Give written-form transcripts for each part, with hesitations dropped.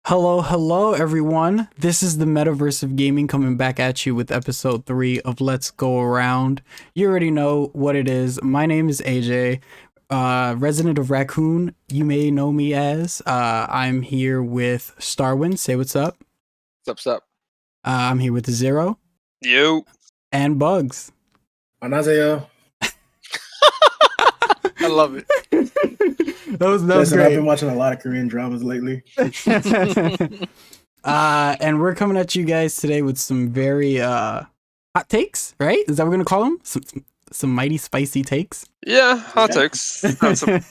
Hello, everyone. This is the Metaverse of Gaming coming back at you with episode 3 of Let's Go Around. You already know what it is. My name is AJ, resident of Raccoon. You may know me as. I'm here with StarWind. Say what's up. What's up? I'm here with Zero. You. And Bugz. 안녕하세요. I love it. that was Listen, great. I've been watching a lot of Korean dramas lately. And we're coming at you guys today with some very hot takes, right? Is that what we're gonna call them? Some mighty spicy takes. Yeah, hot takes. Got some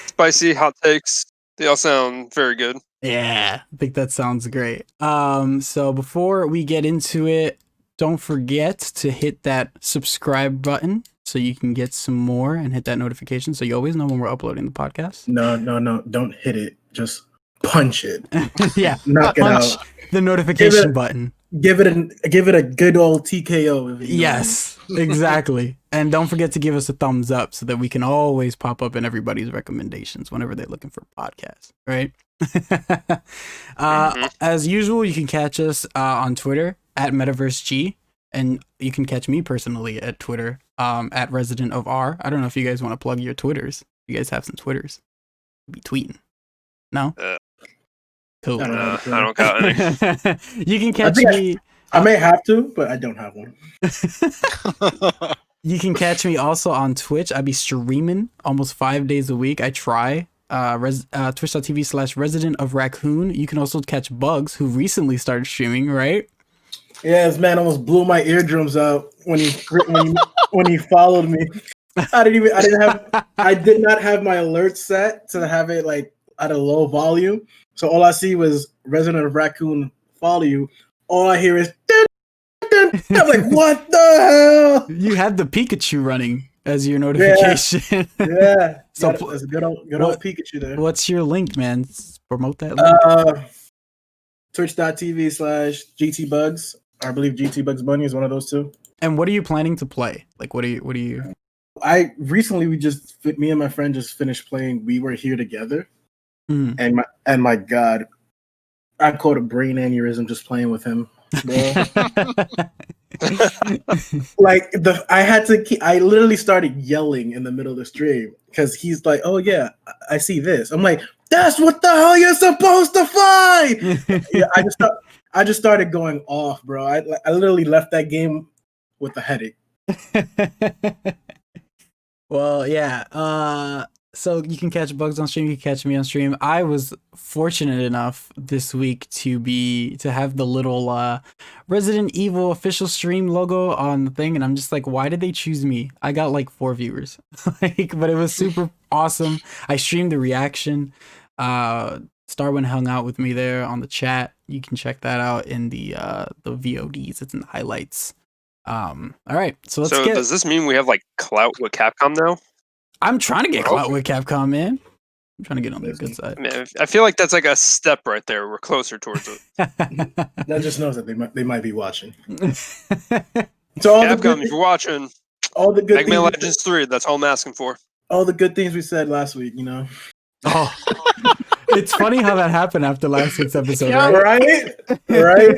spicy hot takes. They all sound very good. Yeah, I think that sounds great. So before we get into it, don't forget to hit that subscribe button so you can get some more and hit that notification so you always know when we're uploading the podcast. No. Don't hit it. Just punch it. Yeah. Knock it out. The notification button. Give it a good old TKO. Yes, exactly. And don't forget to give us a thumbs up so that we can always pop up in everybody's recommendations whenever they're looking for podcasts, right? As usual, you can catch us on Twitter at MetaverseG, and you can catch me personally at Twitter at Resident of R. I don't know if you guys want to plug your Twitters. You guys have some Twitters. Be tweeting. No? Cool. I don't got any. You can catch me. I may have to, but I don't have one. You can catch me also on Twitch. I be streaming almost 5 days a week. I try. Twitch.tv/Resident of Raccoon. You can also catch Bugz, who recently started streaming, right? Yeah, this man almost blew my eardrums out when he followed me. I did not have my alert set to have it like at a low volume. So all I see was Resident of Raccoon follow you. All I hear is dun, dun. I'm like, what the hell? You had the Pikachu running as your notification. Yeah. So that's a good old Pikachu there. What's your link, man? Promote that link. Twitch.tv/GTBugz. I believe GT Bugs Bunny is one of those two. And what are you planning to play? Like, what are you? Me and my friend just finished playing We Were Here Together. And my God, I caught a brain aneurysm just playing with him. I literally started yelling in the middle of the stream because he's like, "Oh yeah, I see this." I'm like, "That's what the hell you're supposed to find." Yeah, I just started going off, bro. I literally left that game with a headache. Well, yeah. So you can catch Bugz on stream. You can catch me on stream. I was fortunate enough this week to have the little Resident Evil official stream logo on the thing, and I'm just like, why did they choose me? I got like 4 viewers, but it was super awesome. I streamed the reaction. Starwin hung out with me there on the chat. You can check that out in the VODs. It's in the highlights. All right, so does this mean we have like clout with Capcom now? I'm trying to get clout with Capcom, man. I'm trying to get on their good side. I mean, I feel like that's like a step right there. We're closer towards it. That just knows that they might be watching. So Capcom, if you're watching, all the good Mega Man Legends 3. That's all I'm asking for. All the good things we said last week, you know. Oh, it's funny how that happened after last week's episode, yeah, right? Right.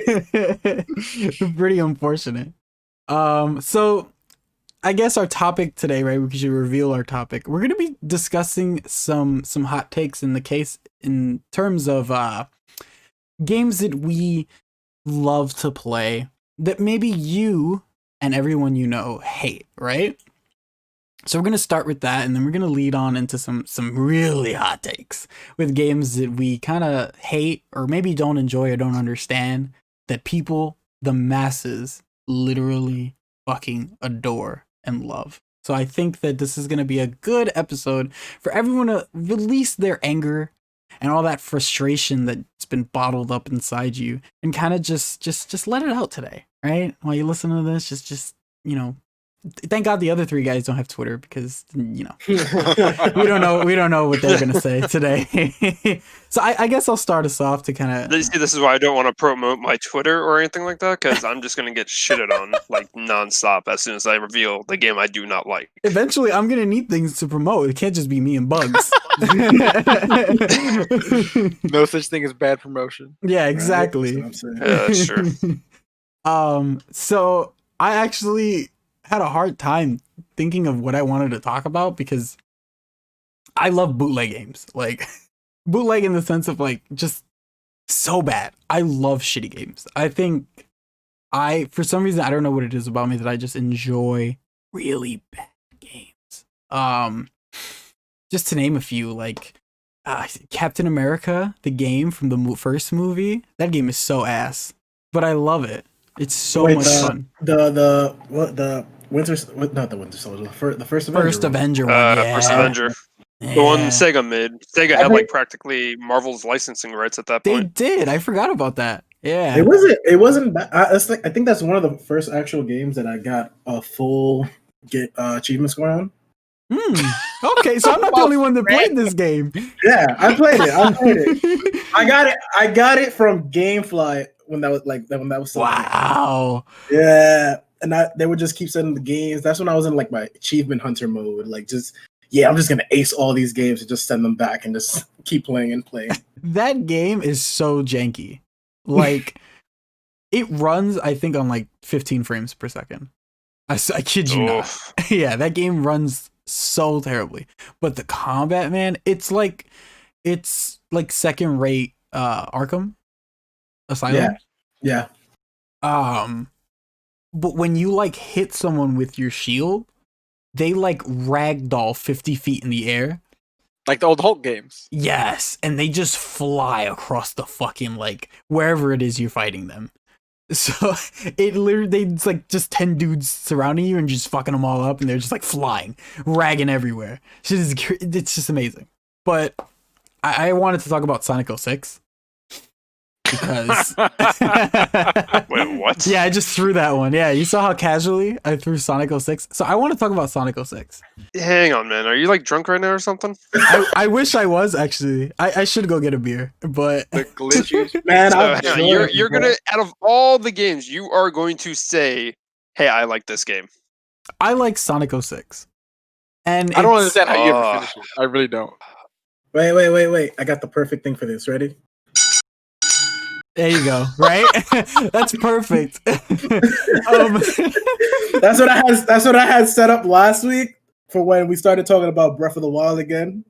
Pretty unfortunate. So I guess our topic today, right? We should reveal our topic. We're going to be discussing some hot takes in terms of games that we love to play that maybe you and everyone you know hate, right? So we're going to start with that, and then we're going to lead on into some really hot takes with games that we kind of hate or maybe don't enjoy or don't understand that people, the masses, literally fucking adore and love. So I think that this is going to be a good episode for everyone to release their anger and all that frustration that's been bottled up inside you and kind of just let it out today, right? While you listen to this, just thank God the other 3 guys don't have Twitter because we don't know what they're gonna say today. So I guess I'll start us off to kind of. See, this is why I don't want to promote my Twitter or anything like that, because I'm just gonna get shitted on like nonstop as soon as I reveal the game I do not like. Eventually, I'm gonna need things to promote. It can't just be me and Bugz. No such thing as bad promotion. Yeah, exactly. Yeah, that's true. So I actually had a hard time thinking of what I wanted to talk about because I love bootleg games. Like bootleg in the sense of like just so bad. I love shitty games. I think for some reason, I don't know what it is about me that I just enjoy really bad games. Just to name a few, like Captain America, the game from the first movie. That game is so ass, but I love it. It's so much fun. Not the Winter Soldier, the first Avenger. First Avenger one. Yeah. First Avenger. Yeah. The one Sega made. Sega had like practically Marvel's licensing rights at that point. They did. I forgot about that. Yeah. It wasn't bad. I think that's one of the first actual games that I got a full achievement score on. Okay, so I'm not the only one that played this game. Yeah, I played it. I got it from GameFly when that was Wow. Yeah, and they would just keep sending the games. That's when I was in like my achievement hunter mode. Like I'm just gonna ace all these games and just send them back and just keep playing and playing. That game is so janky. Like it runs, I think, on like 15 frames per second. I kid you not. Yeah, that game runs so terribly. But the combat, man, it's like second rate Arkham Asylum. Yeah. But when you like hit someone with your shield, they like ragdoll 50 feet in the air. Like the old Hulk games. Yes, and they just fly across the fucking like wherever it is you're fighting them. So it's like just 10 dudes surrounding you and just fucking them all up, and they're just like flying, ragging everywhere. It's just amazing. But I wanted to talk about Sonic 06 because Wait, what? Yeah, I just threw that one. Yeah, you saw how casually I threw Sonic 06. So I want to talk about Sonic 06. Hang on, man. Are you like drunk right now or something? I wish I was actually. I should go get a beer, but the glitches. Man, you're gonna, out of all the games, you are going to say, "Hey, I like this game." I like Sonic 06, and I don't understand how you ever finish it. I really don't. Wait! I got the perfect thing for this. Ready? There you go. Right? That's perfect. That's what I had set up last week for when we started talking about Breath of the Wild again.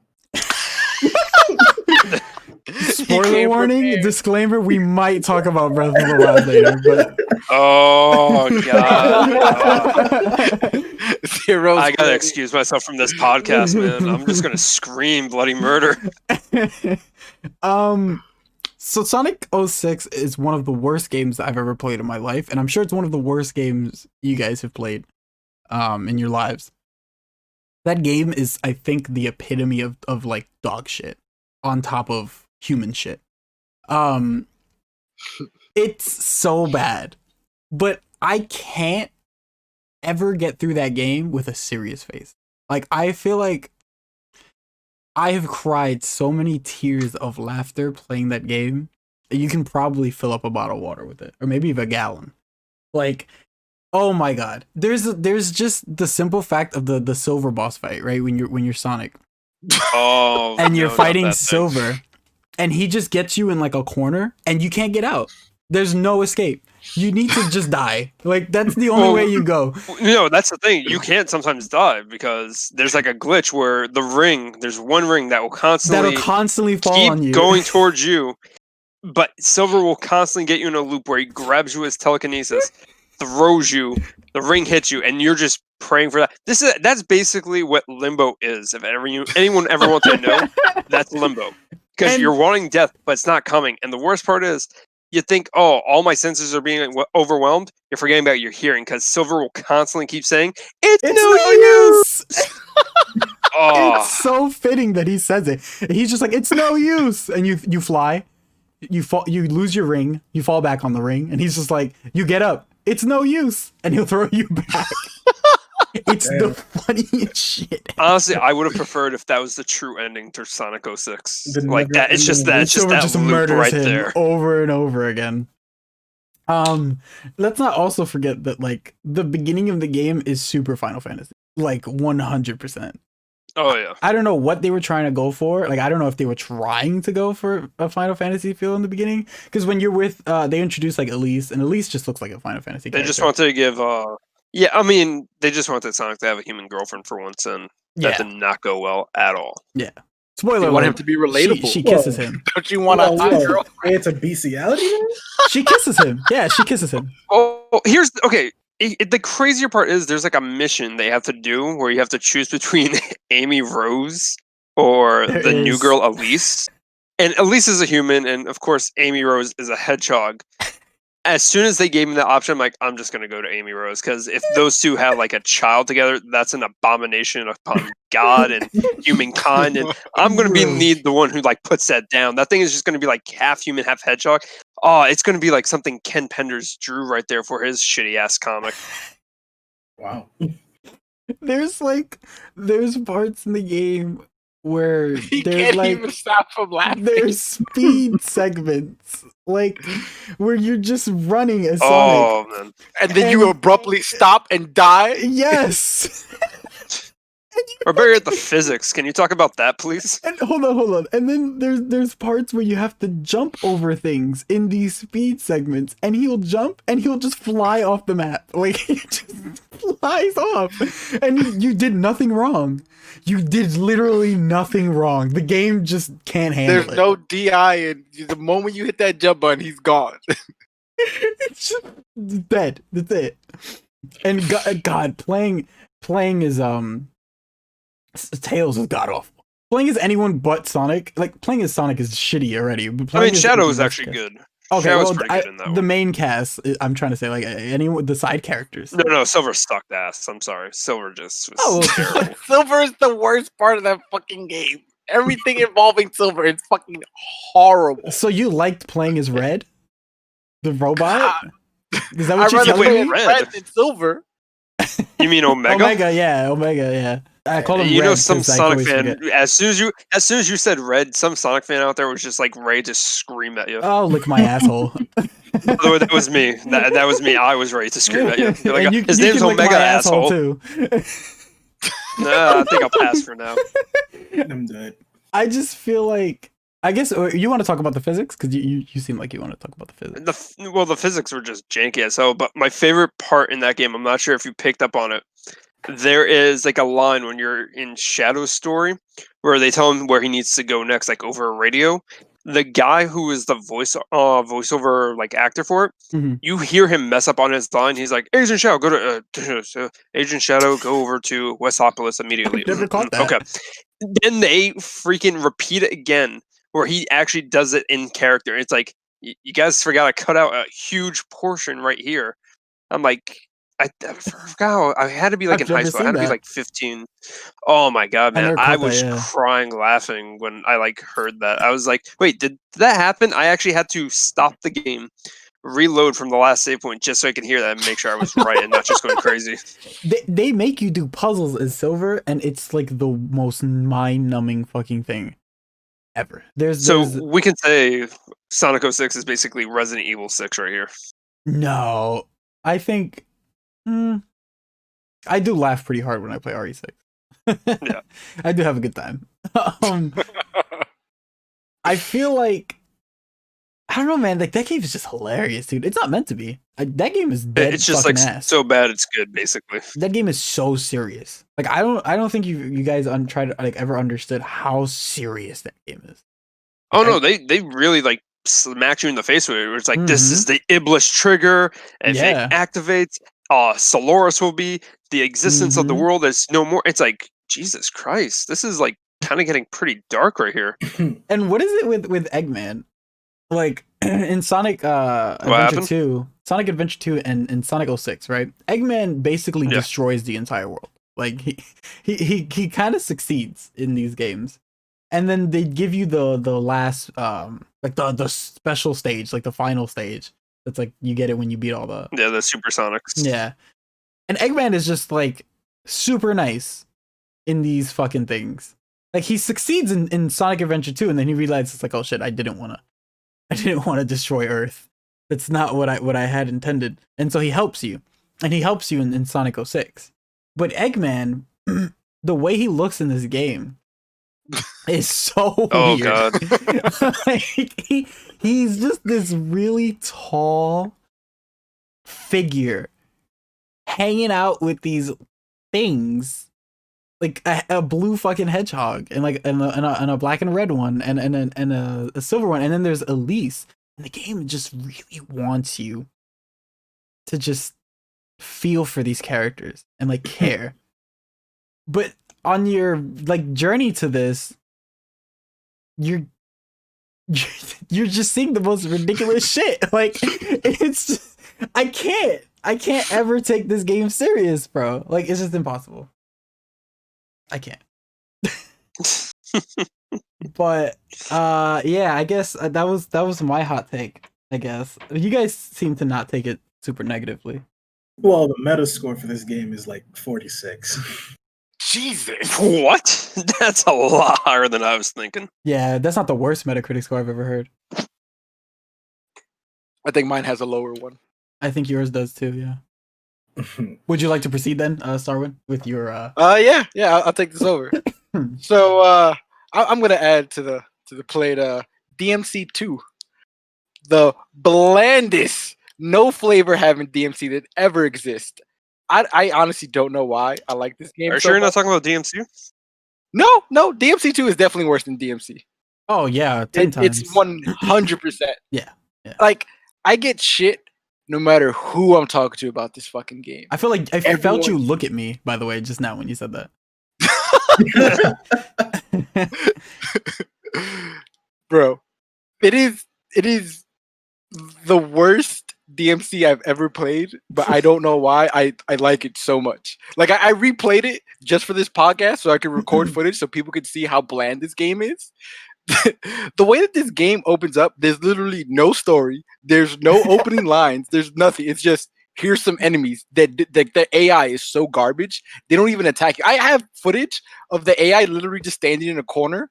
Spoiler warning, disclaimer, we might talk about Breath of the Wild later, but oh god. I gotta excuse myself from this podcast, man. I'm just gonna scream bloody murder. So Sonic 06 is one of the worst games that I've ever played in my life, and I'm sure it's one of the worst games you guys have played in your lives. That game is, I think, the epitome of like dog shit on top of human shit. It's so bad, but I can't ever get through that game with a serious face. Like, I feel like I have cried so many tears of laughter playing that game. You can probably fill up a bottle of water with it, or maybe even a gallon. Like, oh my god! There's just the simple fact of the silver boss fight, right? When you're Sonic, and you're fighting Silver, and he just gets you in like a corner, and you can't get out. There's no escape. You need to just die. Like, that's the only way you go. No, that's the thing. You can't sometimes die because there's like a glitch where there's one ring that will constantly fall on you, going towards you, but Silver will constantly get you in a loop where he grabs you with telekinesis, throws you, the ring hits you, and you're just praying for that. That's basically what Limbo is. If anyone ever wants to know, that's Limbo. Because you're wanting death, but it's not coming. And the worst part is, you think, oh, all my senses are being overwhelmed. You're forgetting about your hearing because Silver will constantly keep saying, "It's no use." It's so fitting that he says it. He's just like, "It's no use," and you fly, you fall, you lose your ring, you fall back on the ring, and he's just like, "You get up, it's no use," and he'll throw you back. It's Damn. the funniest shit. Honestly, I would have preferred if that was the true ending to Sonic 06. The Like that, it's just never-ending that, it's just Silver that just loop murders right him there. over and over again. Let's not also forget that like the beginning of the game is super Final Fantasy, like 100%. Oh yeah. I don't know what they were trying to go for. Like I don't know if they were trying to go for a Final Fantasy feel in the beginning, because when you're with they introduce like Elise, and Elise just looks like a Final Fantasy They character. just wanted to give yeah, I mean, they just wanted Sonic to have a human girlfriend for once, and that did not go well at all. Spoiler You want him alert, to be relatable. She kisses him. Don't you want a hot girl? It's a bestiality. Man? She kisses him. Yeah, she kisses him. Oh, here's okay. The crazier part is there's like a mission they have to do where you have to choose between Amy Rose or There the new is. girl Elise. And Elise is a human, and of course Amy Rose is a hedgehog. As soon as they gave me the option, I'm like, I'm just gonna go to Amy Rose, because if those two have like a child together, that's an abomination upon God and humankind. And I'm gonna need the one who like puts that down. That thing is just gonna be like half human, half hedgehog. Oh, it's gonna be like something Ken Penders drew right there for his shitty ass comic. Wow. There's parts in the game where He there's can't like even stop from laughing. there's speed segments like where you're just running as Sonic. Oh man. And then you abruptly stop and die. Yes. Or better yet, the physics. Can you talk about that, please? And hold on. And then there's parts where you have to jump over things in these speed segments, and he'll jump and he'll just fly off the map. Like he just flies off. And you did nothing wrong. You did literally nothing wrong. The game just can't handle There's it. no DI, and the moment you hit that jump button, he's gone. It's just dead. That's it. And God, playing is Tails is god awful. Playing as anyone but Sonic, like playing as Sonic is shitty already. But I playing mean, as Shadow is the actually cast- good. Okay, Shadow's well, pretty good in that the one. main cast. I'm trying to say like anyone, the side characters. No, Silver sucked ass. I'm sorry. Silver just was Oh, terrible. Silver is the worst part of that fucking game. Everything involving Silver is fucking horrible. So you liked playing as Red, the robot? Is that what I'd you're rather telling play me? as Red. Red than Silver. You mean Omega? Omega, yeah. I call him You Red. know, some 'cause I Sonic always fan. forget. As soon as you said Red, some Sonic fan out there was just like ready to scream at you. Oh, lick my asshole. By the way, that was me. That was me. I was ready to scream at you. Be like, And his name's can lick Omega, my asshole. too. Nah, I think I'll pass for now. I'm dead. I just feel like I guess you want to talk about the physics because you seem like you want to talk about the physics. The physics were just janky as hell. But my favorite part in that game, I'm not sure if you picked up on it. There is like a line when you're in Shadow's story where they tell him where he needs to go next, like over a radio. The guy who is the voiceover like actor for it, Mhm. you hear him mess up on his line. He's like, Agent Shadow, go to Agent Shadow, go over to Westopolis immediately. Never caught that. Okay. Then they freaking repeat it again, where he actually does it in character. It's like you guys forgot to cut out a huge portion right here. I'm like, I forgot. I had to be like I've in high never school. I had to seen be that. like 15. Oh my god, I man! never I caught that, was yeah. crying, laughing when I like heard that. I was like, wait, did that happen? I actually had to stop the game, reload from the last save point just so I could hear that and make sure I was right and not just going crazy. They make you do puzzles as Silver, and it's like the most mind-numbing fucking thing ever. There's We can say Sonic 06 is basically Resident Evil 6 right here. no. I think I do laugh pretty hard when I play RE6. Yeah. I do have a good time. I feel like I don't know, man. Like that game is just hilarious, dude. It's not meant to be. That game is dead. It's just fucking like ass. so bad it's good, basically. That game is so serious. Like I don't think you guys tried to like ever understood how serious that game is. Oh Okay. no, they really like smack you in the face with it. Where it's like this is the Iblis trigger. If Yeah. it activates, Solaris will be the existence of the Mhm. world is no more. It's like Jesus Christ, this is like kind of getting pretty dark right here. And what is it with Eggman? Like in Sonic Adventure happened? 2, Sonic Adventure 2 and Sonic 06, right? Eggman basically Yeah. destroys the entire world. Like he kind of succeeds in these games. And then they give you the last like the special stage, like the final stage. That's like you get it when you beat all the Yeah, the Supersonics. Yeah. And Eggman is just like super nice in these fucking things. Like he succeeds in Sonic Adventure 2, and then he realizes it's like, oh shit, I didn't wanna destroy Earth. That's not what I had intended. And so he helps you. And he helps you in Sonic 06. But Eggman, the way he looks in this game is so weird. God. Like, he's just this really tall figure hanging out with these things, like a blue fucking hedgehog and like and a black and red one and a silver one, and then there's Elise. And the game just really wants you to just feel for these characters and like care. But on your like journey to this, you're just seeing the most ridiculous shit. Like it's just, I can't ever take this game serious, bro. Like it's just impossible. I can't. But yeah, I guess that was my hot take. I guess you guys seem to not take it super negatively. Well, the meta score for this game is like 46. Jesus. What? That's a lot higher than I was thinking. Yeah, that's not the worst Metacritic score I've ever heard. I think mine has a lower one. I think yours does too. Yeah. Would you like to proceed then, StarWind, with your? Yeah, I'll take this over. So I'm gonna add to the plate DMC 2, the blandest, no flavor having DMC that ever exists. I honestly don't know why I like this game. Are you sure you're not talking about DMC? No, DMC 2 is definitely worse than DMC. Oh yeah, 10 times. It's 100%. Yeah. Like I get shit no matter who I'm talking to about this fucking game. I feel like I felt you look at me, by the way, just now when you said that. Bro, it is the worst DMC I've ever played, but I don't know why I like it so much. Like I replayed it just for this podcast so I could record footage so people could see how bland this game is. The way that this game opens up, there's literally no story, there's no opening lines, there's nothing. It's just here's some enemies that the AI is so garbage they don't even attack you. I have footage of the AI literally just standing in a corner,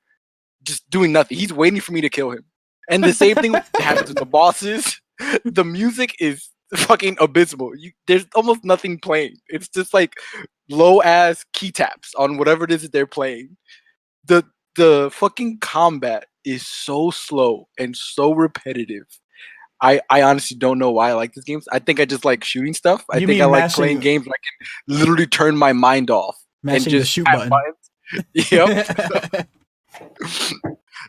just doing nothing. He's waiting for me to kill him. And the same thing happens with the bosses. The music is fucking abysmal. There's almost nothing playing. It's just like low ass key taps on whatever it is that they're playing. The fucking combat is so slow and so repetitive. I honestly don't know why I like this game. I think I just like shooting stuff. I think I like playing games where I can literally turn my mind off and just the shoot button. Yep.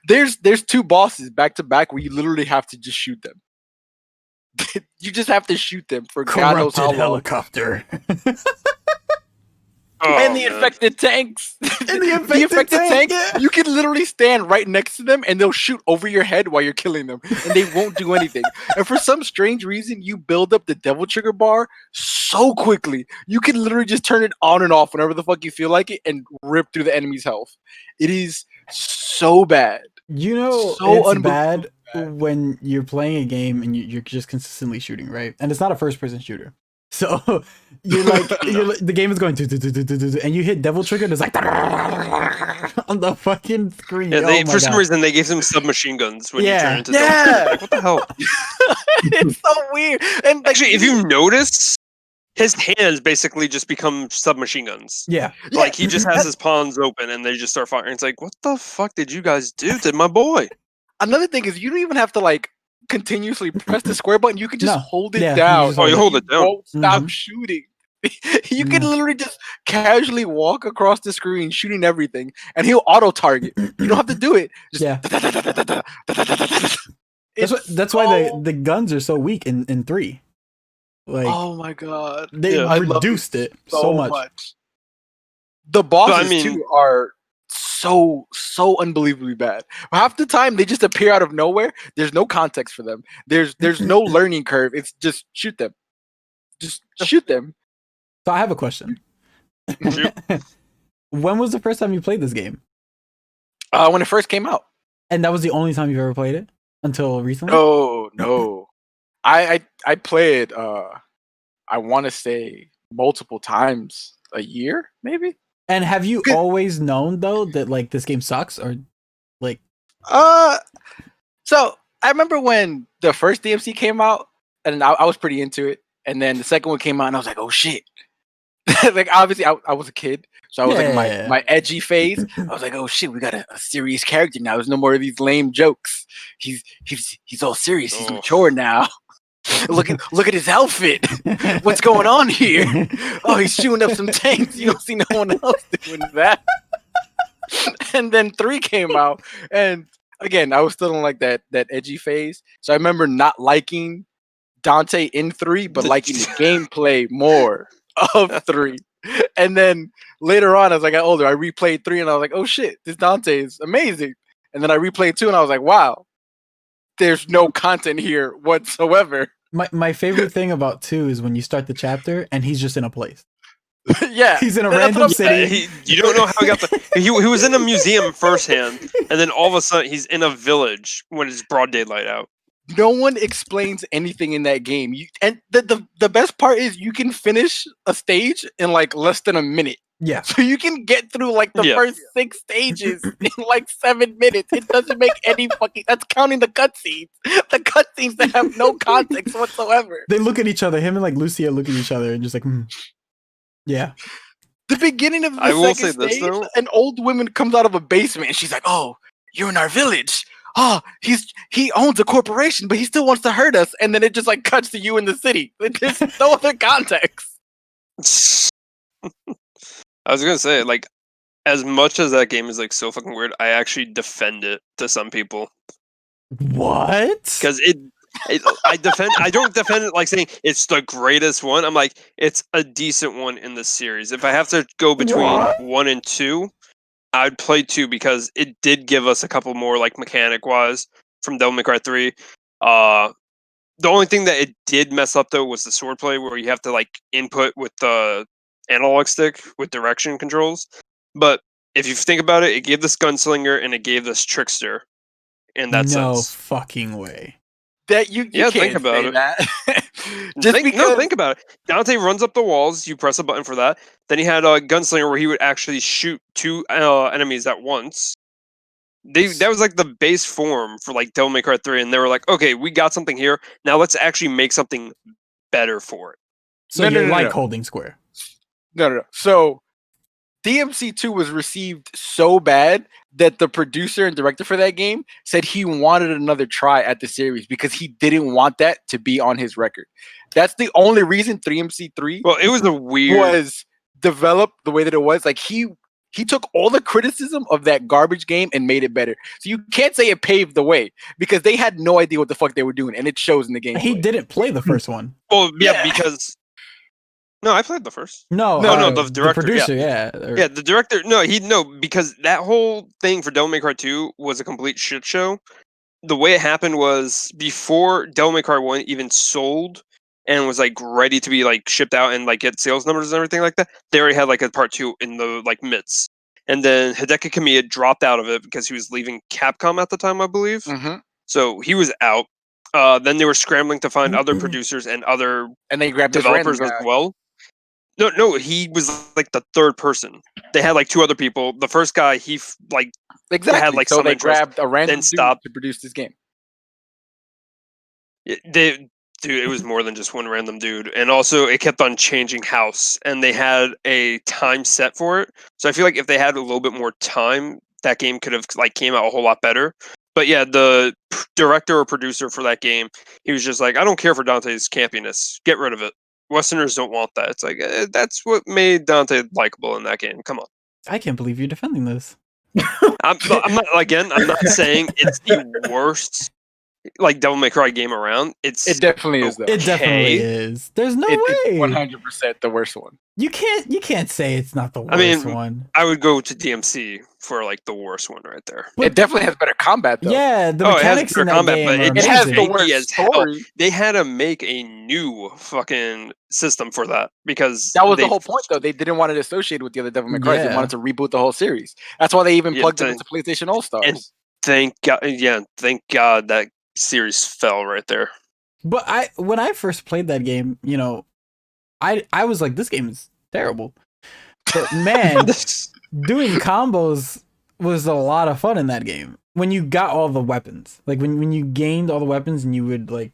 There's two bosses back to back where you literally have to just shoot them. You just have to shoot them for God knows how long. Helicopter. And the infected tanks. And the infected tank, yeah. You can literally stand right next to them and they'll shoot over your head while you're killing them. And they won't do anything. And for some strange reason, you build up the devil trigger bar so quickly. You can literally just turn it on and off whenever the fuck you feel like it and rip through the enemy's health. It is so bad. You know, so it's bad when you're playing a game and you're just consistently shooting, right? And it's not a first-person shooter. So you're like, the game is going and you hit devil trigger, and it's like on the fucking screen. Yeah, for some reason they gave him submachine guns when you turn into devil trigger. Like, what the hell? It's so weird. And actually, if you notice, his hands basically just become submachine guns. Yeah. Like he just has his palms open and they just start firing. It's like, what the fuck did you guys do to my boy? Another thing is you don't even have to like continuously press the square button. You can just hold it down. You hold it down. Won't stop shooting. You can literally just casually walk across the screen shooting everything and he'll auto target. You don't have to do it. Just That's why the guns are so weak in 3. Like, oh my god. They reduced it so much. The bosses too are so unbelievably bad. Half the time they just appear out of nowhere. There's no context for them. There's no learning curve. It's just shoot them. Just shoot them. So I have a question. When was the first time you played this game? When it first came out. And that was the only time you've ever played it? Until recently? No. I played I want to say multiple times a year, maybe. And have you Good. always known though that like this game sucks, or like? So I remember when the first DMC came out, and I was pretty into it, and then the second one came out, and I was like, oh shit. Like obviously I was a kid, so I was like Yeah. my edgy phase. I was like, oh shit, we got a serious character now. There's no more of these lame jokes. He's all serious. He's mature now. Look at his outfit. What's going on here? Oh, he's shooting up some tanks. You don't see no one else doing that. And then 3 came out, and again, I was still in like that edgy phase. So I remember not liking Dante in 3, but liking the gameplay more of 3. And then later on, as I got older, I replayed 3 and I was like, oh shit, this Dante is amazing. And then I replayed 2 and I was like, wow, there's no content here whatsoever. My favorite thing about 2 is when you start the chapter and he's just in a place. Yeah. He's in a That's random what I'm city. You don't know how he got the. He was in a museum firsthand, and then all of a sudden he's in a village when it's broad daylight out. No one explains anything in that game. And the best part is you can finish a stage in like less than a minute. Yeah. So you can get through like the Yeah. first 6 stages in like 7 minutes. It doesn't make any fucking. That's counting the cutscenes. The cutscenes that have no context whatsoever. They look at each other. Him and like Lucia look at each other and just like, yeah. The beginning of the I will second say this, stage, though. an old woman comes out of a basement and she's like, "Oh, you're in our village. Oh, he owns a corporation, but he still wants to hurt us." And then it just like cuts to you in the city. There's no other context. I was gonna say, like, as much as that game is like so fucking weird, I actually defend it to some people What? because I don't defend it like saying it's the greatest one. I'm like, it's a decent one in the series. If I have to go between 1 and 2, I'd play 2 because it did give us a couple more like mechanic wise from Devil May Cry 3. The only thing that it did mess up though was the swordplay, where you have to like input with the analog stick with direction controls. But if you think about it, it gave this gunslinger and it gave this trickster in that no sense. fucking way. That you Yeah, can't think about say it. that. Just because Think about it. Dante runs up the walls. You press a button for that. Then he had a gunslinger where he would actually shoot 2 enemies at once. That was like the base form for like Devil May Cry 3, and they were like, okay, we got something here. Now let's actually make something better for it. So No, you no, like no. holding square. No. So DMC 2 was received so bad that the producer and director for that game said he wanted another try at the series because he didn't want that to be on his record. That's the only reason 3MC3 Well, it was a weird. was developed the way that it was. Like he took all the criticism of that garbage game and made it better. So you can't say it paved the way because they had no idea what the fuck they were doing, and it shows in the game. He didn't play the first one. Well, yeah, Yeah. because no, I played the first. No, No, the director, producer, yeah. Or- Yeah, the director. No, because that whole thing for Devil May Cry 2 was a complete shit show. The way it happened was before Devil May Cry 1 even sold and was like ready to be like shipped out and like get sales numbers and everything like that, they already had like a part 2 in the like midst. And then Hideki Kamiya dropped out of it because he was leaving Capcom at the time, I believe. Mhm. So he was out. Then they were scrambling to find other producers and other And they grabbed this random developers as guy. well. No, he was like the third person. They had like 2 other people. The first guy, Exactly. had, like, so some they interest, grabbed a random then dude stopped. to produce this game. Dude, it was more than just one random dude. And also it kept on changing house, and they had a time set for it. So I feel like if they had a little bit more time, that game could have like came out a whole lot better. But yeah, the director or producer for that game, he was just like, I don't care for Dante's campiness. Get rid of it. Westerners don't want that. It's like, that's what made Dante likable in that game. Come on. I can't believe you're defending this. I'm not saying it's the worst like Devil May Cry game around. It definitely is though. It definitely Okay. is. There's no It's way. 100% the worst one. You can't say it's not the worst I mean, one. I would go to DMC for like the worst one right there. But- It definitely has better combat though. Yeah, the Oh, it has mechanics better in that combat, game but are it It has amazing. the janky worst as hell. story. They had to make a new fucking system for that because That was the they- whole point, though. They didn't want it associated with the other Devil May Cry. They Yeah. wanted to reboot the whole series. That's why they even Yeah, plugged it thank- into PlayStation All Stars. and- Thank God that series fell right there. But when I first played that game, I was like, this game is terrible. But man, doing combos was a lot of fun in that game. When you got all the weapons, like when you gained all the weapons and you would like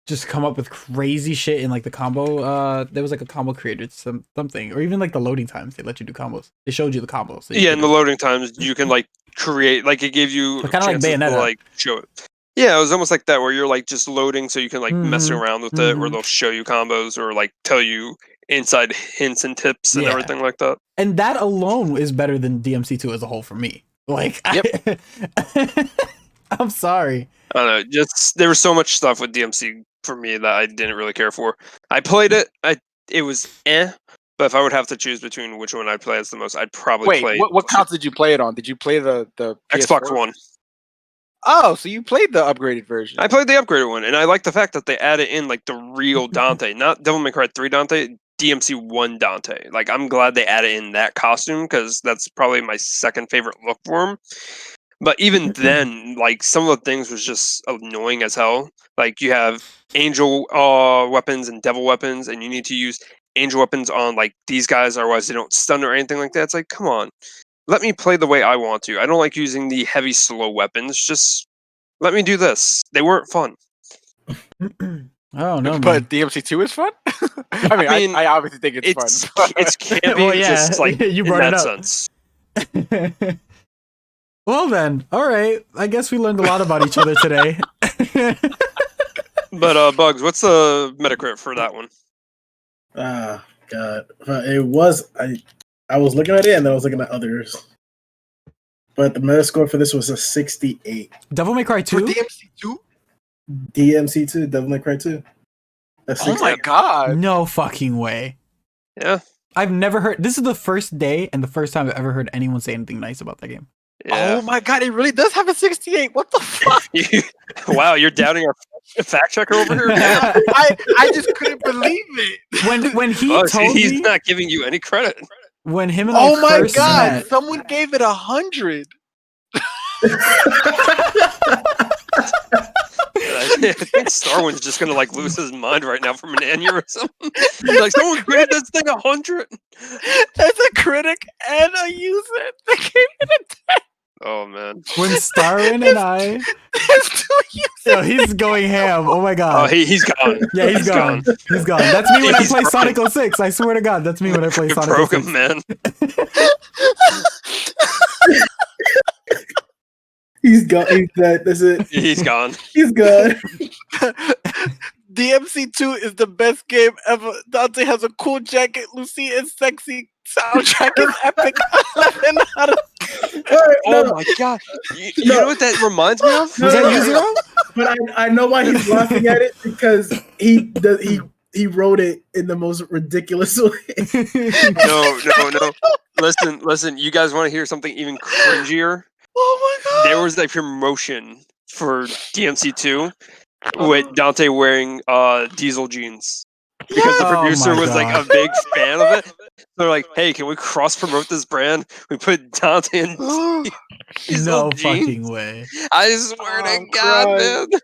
just come up with crazy shit in like the combo. There was like a combo creator, something, or even like the loading times. They let you do combos. They showed you the combos. So in the loading times, you can like create, like it gave you kind of like chances to, Bayonetta. like show it. Yeah, it was almost like that where you're like just loading, so you can like mess around with it, or they'll show you combos, or like tell you inside hints and tips and everything like that. And that alone is better than DMC2 as a whole for me. Like, I'm sorry. I don't know. Just there was so much stuff with DMC for me that I didn't really care for. I played it. It was but if I would have to choose between which one I'd play as the most, I'd probably play. What console did you play it on? Did you play the Xbox PS4? One? Oh, so you played the upgraded version. I played the upgraded one, and I like the fact that they added in like the real Dante, not Devil May Cry 3 Dante, DMC 1 Dante. Like, I'm glad they added in that costume because that's probably my second favorite look for him. But even then, like, some of the things was just annoying as hell. Like, you have angel weapons and devil weapons, and you need to use angel weapons on like these guys, otherwise they don't stun or anything like that. It's like, come on. Let me play the way I want to. I don't like using the heavy, slow weapons. Just let me do this. They weren't fun. Oh no, but DMC2 is fun. I mean, I obviously think it's fun. It's campy, just like you in brought that it up. sense. Well then, all right. I guess we learned a lot about each other today. But Bugz, what's the Metacritic for that one? Ah, God, it was I was looking at it and then I was looking at others, but the Metascore for this was a 68. Devil May Cry 2? For DMC2? DMC2, Devil May Cry 2. Oh my God! No fucking way. Yeah. I've never heard. This is the first day and the first time I've ever heard anyone say anything nice about that game. Yeah. Oh my God! It really does have a 68. What the fuck? Wow, you're doubting our fact checker over here. I just couldn't believe it. When he Bugz, told he's me, not giving you any credit. when him and I Oh my first God! met, Someone gave it 100. I think StarWind's just gonna like lose his mind right now from an aneurysm. Like, someone graded this thing 100. There's a critic and a user. They gave it a 10. Oh man. when StarWin and I, There's 2 users. yo, he's going ham. Oh my Oh, God. he's gone. Yeah, he's gone. He's gone. That's me when I He's play broken. Sonic 06. I swear to God, that's me when I play You're Sonic broken, 06. man. He's gone. He's dead. That's it. He's gone. He's gone. DMC2 is the best game ever. Dante has a cool jacket. Lucy is sexy. Soundtrack is epic. 11 out of Oh my God. You know what that reminds me of? Was that you, Zero? But I know why he's laughing at it because he wrote it in the most ridiculous way. No. Listen. You guys want to hear something even cringier? Oh my God. There was a promotion for DMC2 with Dante wearing diesel jeans because the Oh producer my was like a God. big fan of it. They're like, "Hey, can we cross promote this brand? We put Dante in diesel No jeans." fucking way. I swear to I'm God, crying. man.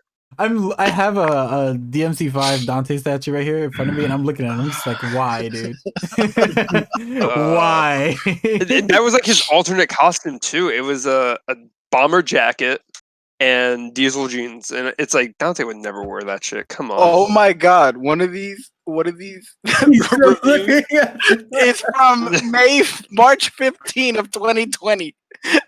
I have a DMC5 Dante statue right here in front of me, and I'm looking at him. I'm just like, why, dude? Why? That was like his alternate costume too. It was a bomber jacket and diesel jeans, and it's like Dante would never wear that shit. Come on. Oh my God. One of these He's still looking at it. is from March 15 of 2020.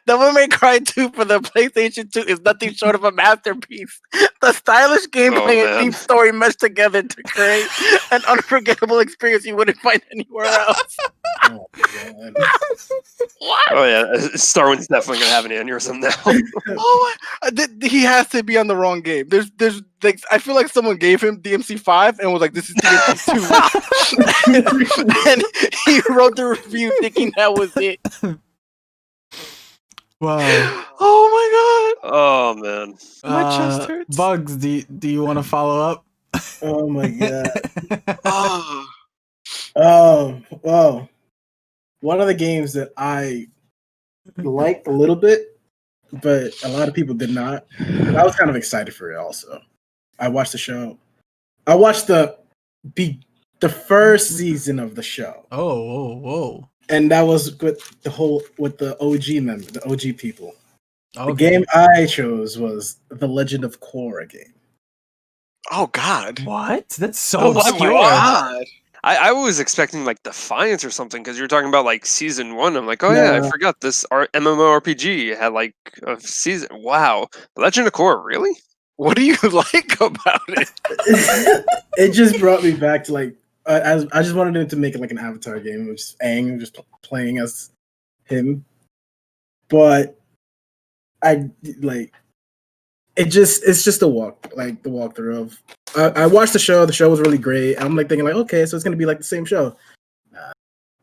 Devil May Cry 2 for the PlayStation 2 is nothing short of a masterpiece. The stylish gameplay and man. deep story meshed together to create an unforgettable experience you wouldn't find anywhere else. Oh, God. What? Oh yeah, StarWind's definitely gonna have an aneurysm now. Oh my! He has to be on the wrong game. There's like I feel like someone gave him DMC5 and was like, "This is DMC2," and he wrote the review thinking that was it. Wow. Oh Oh man. My chest hurts. Bugz, do you want to follow up? Oh my God. my God! Well, one of the games that I liked a little bit, but a lot of people did not. And I was kind of excited for it also. I watched the show. I watched the first season of the show. Oh, whoa. and that was with the OG member, the OG people. The Okay. game I chose was The Legend of Korra game. Oh God. What? That's so Oh my obscure. God. I was expecting like Defiance or something because you were talking about like season 1. I'm like, oh yeah, I No. forgot this MMORPG had like a season. Wow, Legend of Korra, really? What do you like about it? It just brought me back to like I just wanted to make it like an Avatar game, which is Aang just playing as him. But I like it's just the walkthrough of. I watched the show. The show was really great. I'm like thinking like, okay, so it's gonna be like the same show. Nah,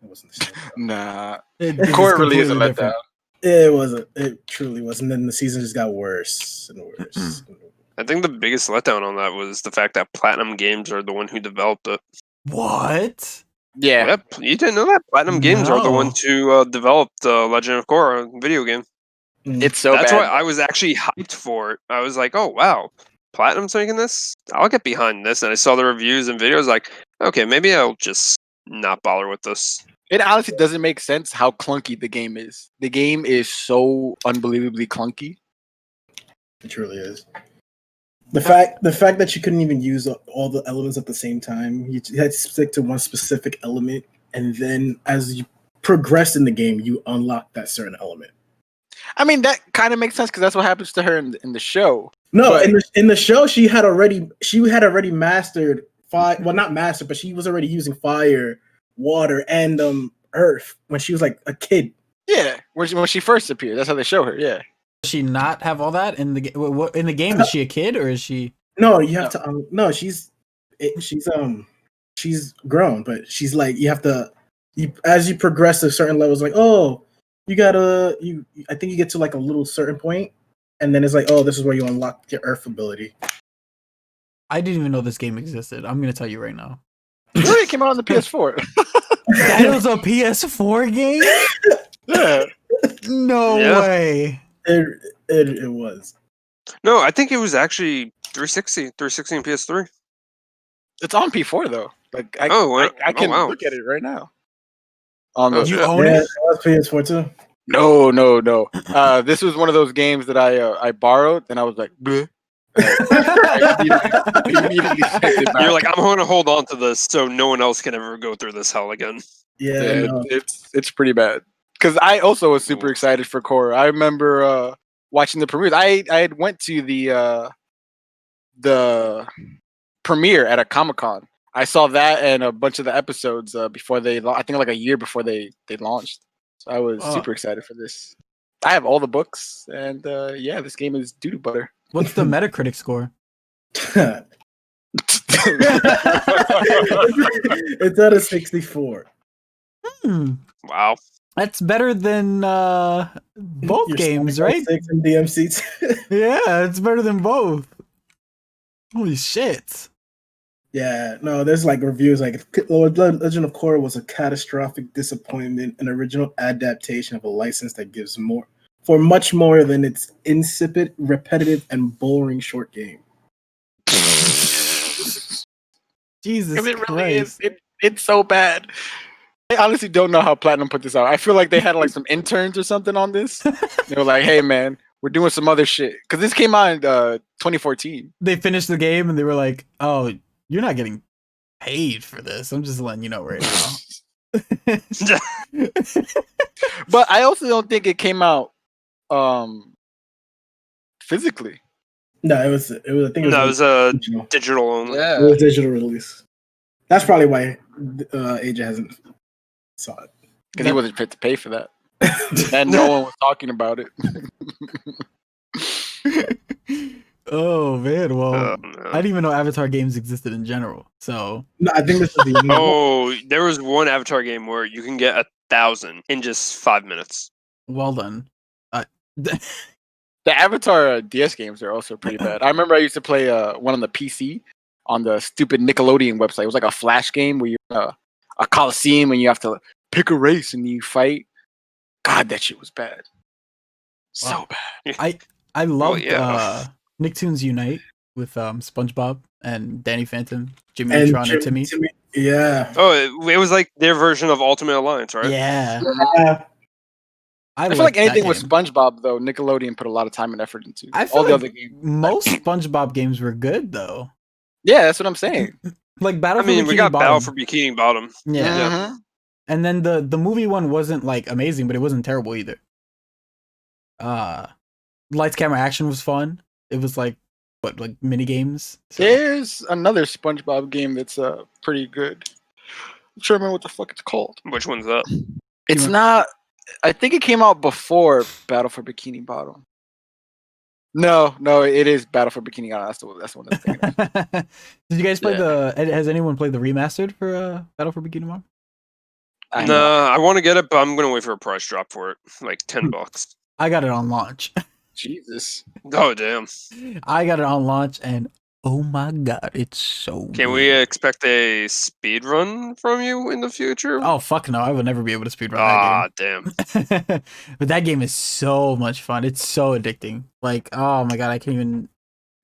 it wasn't the same. Nah. It's Korra really is a completely letdown. different. It wasn't. It truly wasn't. Then the season just got worse and worse. I think the biggest letdown on that was the fact that Platinum Games are the one who developed it. What? Yeah. Yep, you didn't know that? Platinum Games are the No. ones who developed Legend of Korra video game. It's so That's bad. why I was actually hyped for it. I was like, oh wow, Platinum's making this? I'll get behind this. And I saw the reviews and videos like, okay, maybe I'll just not bother with this. It honestly doesn't make sense how clunky the game is. The game is so unbelievably clunky. It truly is. The fact that you couldn't even use all the elements at the same time, you had to stick to one specific element, and then as you progress in the game, you unlock that certain element. I mean, that kind of makes sense because that's what happens to her in the show. No, But- in the show, she had already mastered fire. Well, not mastered, but she was already using fire, water, and earth when she was like a kid. Yeah, when she first appeared, that's how they show her. Yeah. Does she not have all that in the game? In the game, is she a kid or is she? No, you have to. No, she's grown, but she's like you have to. As you progress to certain levels, like you gotta. I think you get to like a little certain point, and then it's like this is where you unlock your earth ability. I didn't even know this game existed. I'm gonna tell you right now. Really, it came out on the PS4. That was a PS4 game? Yeah. No Yeah. way. It was. No, I think it was actually 360 and PS3. It's on P4 though. Like I can wow. look at it right now. You own Yeah, it? it was PS4 too. No. This was one of those games that I borrowed, and I was like, bleh. I immediately sent it back. You're like, I'm going to hold on to this so no one else can ever go through this hell again. Yeah, no. it's pretty bad. Because I also was super excited for Korra. I remember watching the premiere. I had went to the premiere at a Comic-Con. I saw that and a bunch of the episodes before I think like a year before they launched. So I was super excited for this. I have all the books, and this game is doo-doo butter. What's the Metacritic score? It's at a 64. Wow. That's better than both Your games, Sonic right? 06 and DMC. Yeah, it's better than both. Holy shit. Yeah, no, there's like reviews like Legend of Korra was a catastrophic disappointment, an original adaptation of a license that gives much more than its insipid, repetitive, and boring short game. Jesus It Christ. really is. It's so bad. I honestly don't know how Platinum put this out. I feel like they had like some interns or something on this. They were like, "Hey, man, we're doing some other shit." Because this came out in 2014. They finished the game and they were like, "Oh, you're not getting paid for this. I'm just letting you know right now." But I also don't think it came out physically. No, it was. I think it was. No, it was a digital. digital only. It was digital release. That's probably why AJ hasn't saw it. Because he wasn't fit to pay for that. And no one was talking about it. Oh man, well, no. I didn't even know Avatar games existed in general. So No, I think this is the Oh, there was one Avatar game where you can get 1,000 in just 5 minutes. well done. The Avatar DS games are also pretty bad. I remember I used to play one on the PC on the stupid Nickelodeon website. It was like a flash game where you're in a coliseum and you have to pick a race and you fight. God, that shit was bad. So Wow. bad. I loved yeah. Nicktoons Unite with SpongeBob and Danny Phantom, Jimmy and Neutron, and Timmy. Yeah. Oh, it was like their version of Ultimate Alliance, right? Yeah. I feel like anything with SpongeBob though, Nickelodeon put a lot of time and effort into. I feel All the like other games. most SpongeBob games were good though. Yeah, that's what I'm saying. Like Battle I for mean, Bikini we got Bottom. Battle for Bikini Bottom. Yeah. Mhm. And then the movie one wasn't like amazing, but it wasn't terrible either. Lights, Camera, Action was fun. It was like mini games. So. There's another SpongeBob game that's pretty good. I'm trying to remember what the fuck it's called. Which one's that? It's not. I think it came out before Battle for Bikini Bottom. No, it is Battle for Bikini Bottom. That's the one I'm thinking of. Did you guys play has anyone played the remastered for Battle for Bikini Bottom? Nah, I want to get it, but I'm gonna wait for a price drop for it, like $10. I got it on launch. Jesus. Oh damn! I got it on launch, and oh my god, it's so. Can we expect a speed run from you in the future? Oh fuck no! I would never be able to speedrun Ah, that damn! game. But that game is so much fun. It's so addicting. Like, oh my god, I can't even.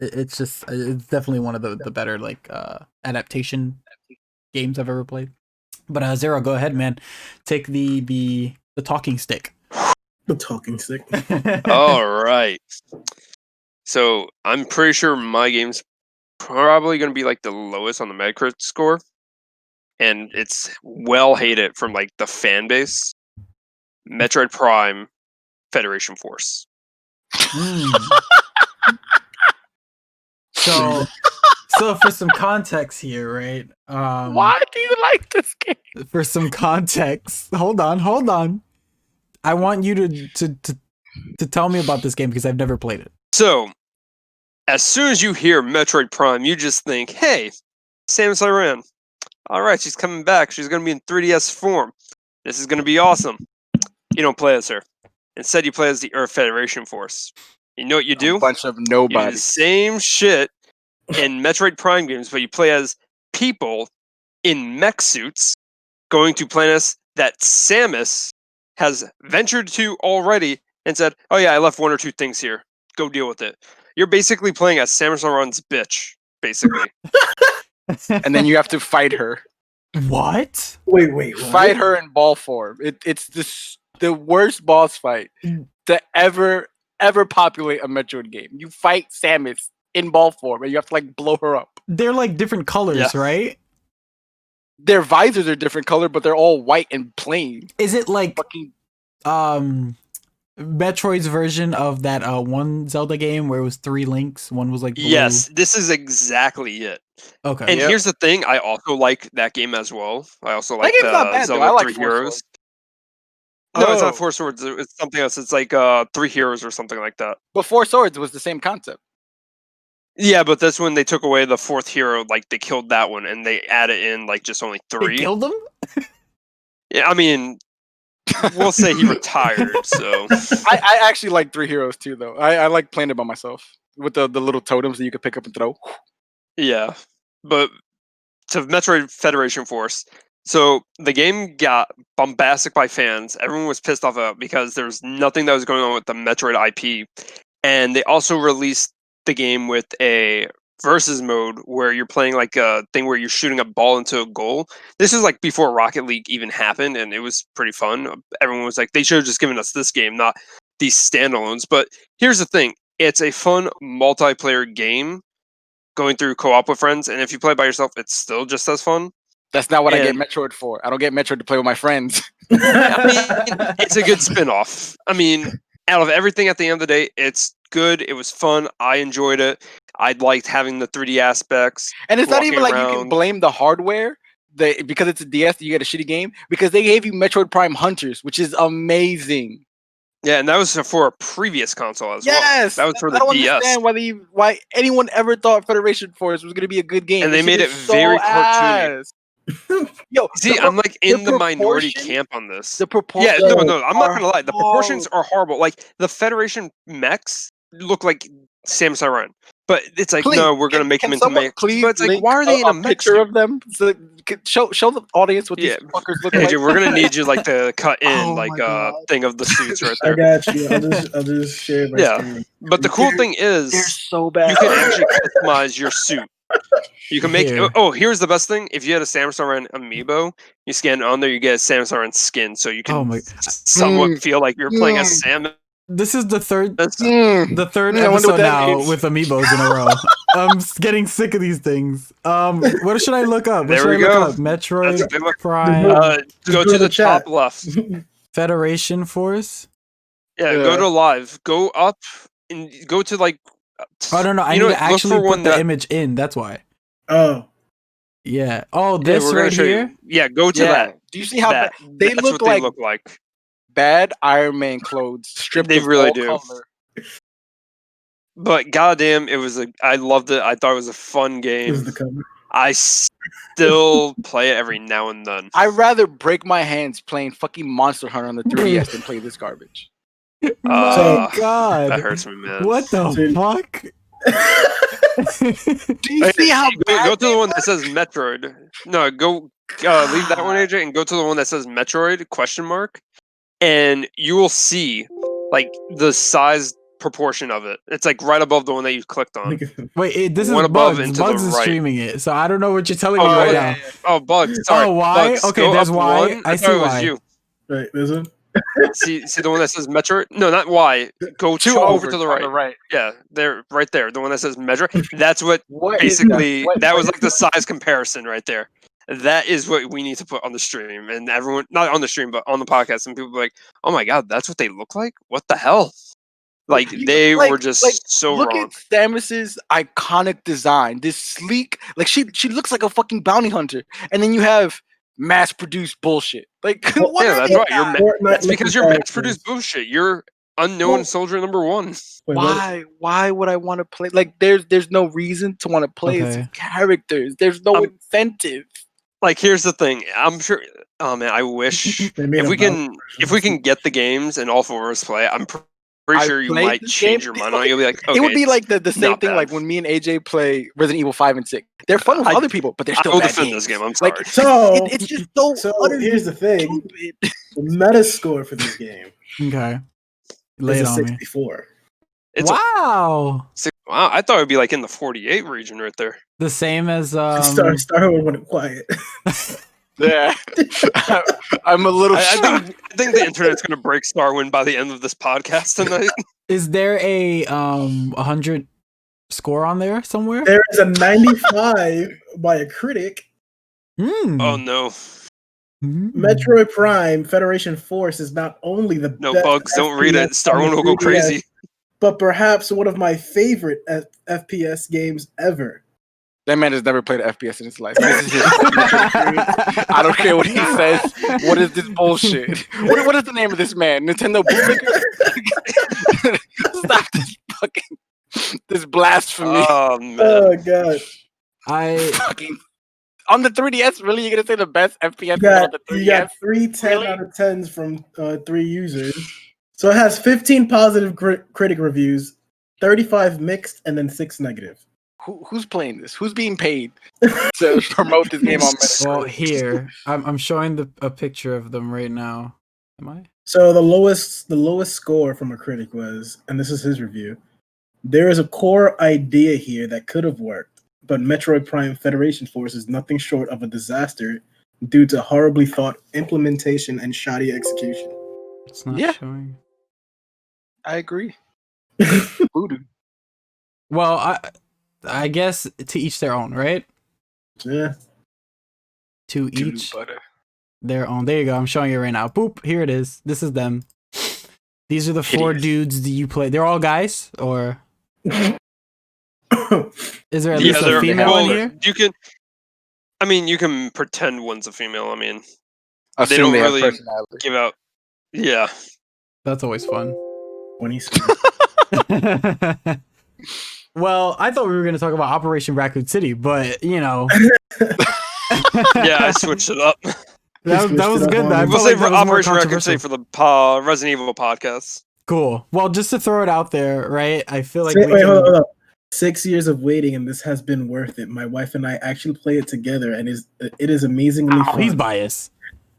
It's just. It's definitely one of the better adaptation games I've ever played. But Zero, go ahead, man. Take the talking stick. The talking stick. All right. So I'm pretty sure my game's probably going to be like the lowest on the Metacritic score, and it's well hated from like the fan base. Metroid Prime Federation Force. So for some context here, right? Why do you like this game? For some context, hold on. I want you to tell me about this game because I've never played it. So, as soon as you hear Metroid Prime, you just think, hey, Samus Aran. All right, she's coming back. She's going to be in 3DS form. This is going to be awesome. You don't play as her. Instead, you play as the Earth Federation Force. You know what you do? A bunch of You do nobody. the same shit in Metroid Prime games, but you play as people in mech suits going to planets that Samus has ventured to already and said, oh yeah, I left one or two things here. Go deal with it. You're basically playing as Samus Aran's bitch, basically. And then you have to fight her. What? Wait. Fight her in ball form. It's the worst boss fight to ever populate a Metroid game. You fight Samus in ball form, and you have to like blow her up. They're like different colors, right? Their visors are different color, but they're all white and plain. Is it like Fucking Metroid's version of that one Zelda game where it was 3 links? One was like blue. Yes, this is exactly it. Okay. And here's the thing, I also like that game as well. I also like game's not bad, though. Zelda I like 3 Four Heroes. Swords. No, it's Oh. not 4 Swords. It's something else. It's like 3 Heroes or something like that. But Four Swords was the same concept. Yeah, but that's when they took away the 4th hero. Like they killed that one, and they added in like just only 3. They killed them? Yeah, I mean, we'll say he retired. So I actually like 3 Heroes too, though. I like playing it by myself with the little totems that you could pick up and throw. yeah, but to Metroid Federation Force. So the game got bombastic by fans. Everyone was pissed off about it because there was nothing that was going on with the Metroid IP, and they also released the game with a versus mode where you're playing like a thing where you're shooting a ball into a goal. This is like before Rocket League even happened, and it was pretty fun. Everyone was like, they should have just given us this game, not these standalones. But here's the thing, it's a fun multiplayer game going through co-op with friends, and if you play by yourself, it's still just as fun. That's not what I get Metroid for. I don't get Metroid to play with my friends. I mean, it's a good spin-off. I mean, out of everything at the end of the day, it's good. It was fun. I enjoyed it. I liked having the 3D aspects. And it's not even like you walking can around. blame the hardware because it's a DS, you get a shitty game, because they gave you Metroid Prime Hunters, which is amazing. Yeah, and that was for a previous console as well. Yes, That was for I the don't DS. understand why anyone ever thought Federation Force was going to be a good game. And they This made shit it is so very cartoony. ass. Yo, See, I'm like in the minority proportion- camp on this. The proportions. Yeah, no, I'm not gonna lie. The are proportions are horrible. Like the Federation mechs look like Samus Aran, but it's like Please, no, we're gonna make can them into someone mechs. please But it's like, link why are they in a mech picture suit? of them? So, show the audience what these Yeah. fuckers look AJ, like. we're gonna need you like to cut in Oh like my a God. thing of the suits right I there. got you. I'll just share my Yeah. screen. But the cool thing They're is so bad. you can actually customize your suit. You can make. Here. Oh, here's the best thing. If you had a Samus Aran amiibo, you scan it on there, you get a Samus Aran skin, so you can Oh my- somewhat feel like you're playing as Samus. This is the third That's the third I wonder episode what that now means. with amiibos in a row. I'm getting sick of these things. What should I look up? What There should we I look go. up? Metroid That's a good one. Prime Just go go to to the chat. top left. Federation Force. Yeah, go to live. Go up and go to like. Oh no, I you need know to what, look actually for put one the that- image in. That's why. Oh, Yeah. Oh, Yeah, this we're gonna right show here. you. Yeah, go to Yeah. that. Do you see how That. they That's look what they like look like. bad Iron Man clothes stripped They of really all do. color? But goddamn, it was I loved it. I thought it was a fun this is game. the cover. I still play it every now and then. I'd rather break my hands playing fucking Monster Hunter on the 3DS than play this garbage. My So- God. That hurts me, man. What the Dude. fuck? Do you see how go bad to the they one that look? says Metroid. No, go leave that one, AJ, and go to the one that says Metroid question mark, and you will see like the size proportion of it. It's like right above the one that you clicked on. Wait, this is One above Bugz. and to the Bugz is right. streaming it, so I don't know what you're telling Oh, me right yeah, now. Oh, Bugz. Sorry. Oh, why? Bugz, Okay, go there's up why. one. I thought see it was why. you. Right, this one. See the one that says Metroid? No, not Y. Go Two over to the on right. the right. Yeah, there, right there. The one that says Metroid. That's what What? basically. What- That was what like the size comparison right there. That is what we need to put on the stream, and everyone, not on the stream, but on the podcast, and people be like, "Oh my god, that's what they look like? What the hell?" Like they were just so look wrong. at Samus's iconic design. This sleek, like she looks like a fucking bounty hunter, and then you have mass-produced bullshit. Like what? Yeah, are that's they right. You're at? That's because you're looking mass-produced bullshit. You're unknown Well- soldier number one. Wait, what? Why would I want to play? Like there's no reason to want to play as Okay. these characters. There's no incentive. Like, here's the thing. I'm sure. Oh man, I wish They made if a we Bowser can version. get the games and all four of us play. I'm pretty I sure you played might this change game. your mind on it. You'll be like, okay, It would be it's like the same not thing bad. like when me and AJ play Resident Evil 5 and 6. They're fun with I- other people, but they're I still will bad defend games. this game. I'm sorry. Like, So, it's just so, so utterly here's the thing: stupid. the meta score for this game Okay. Lay is it a on me. 64. It's Wow. wow. I thought it would be like in the 48 region right there. The same as Starwood went quiet. Yeah, I'm a little I shocked. think the internet's gonna break StarWind by the end of this podcast tonight. Is there a 100 score on there somewhere? There is a 95 by a critic. Hmm. Oh no, Hmm. Metroid Prime Federation Force is not only the no best Bugs. Don't read it. FPS on StarWind the will go 3DS, crazy. but perhaps one of my favorite FPS games ever. That man has never played an FPS in his life. This is his I don't care what he says. What is this bullshit? What is the name of this man? Nintendo bootlicker? Stop this fucking this blasphemy. Oh man. Oh god! I Fucking on the 3DS. Really, you're gonna say the best FPS You on got, the you got 3DS? 3 10 Really? out of 10s from 3 users. So it has 15 positive critic reviews, 35 mixed, and then 6 negative. Who's playing this? Who's being paid to promote this game on Metacritic? well here I'm showing a picture of them right now. Am I? So the lowest score from a critic was, and this is his review, there is a core idea here that could have worked, but Metroid Prime Federation Force is nothing short of a disaster due to horribly thought implementation and shoddy execution. It's not Yeah. showing. I agree. Voodoo. Well, I guess to each their own, right? Yeah. To Voodoo each butter. their own. There you go. I'm showing it right now. Boop. Here it is. This is them. These are the 4 Hideous. dudes that you play. They're all guys, or is there at Yeah, least a they're- female well, in here? You can. I mean, you can pretend one's a female. I mean, Assume don't they have really personality. give out. Yeah. That's always fun. 27. Well, I thought we were going to talk about Operation Raccoon City, but you know, Yeah, I switched it up. that was good. I We'll felt say like for that was more Operation Raccoon City controversial. for the Resident Evil podcast. Cool. Well, just to throw it out there, right? I feel like Wait, we can... hold up. 6 years of waiting, and this has been worth it. My wife and I actually play it together, and it is amazingly Oh, fun. he's biased.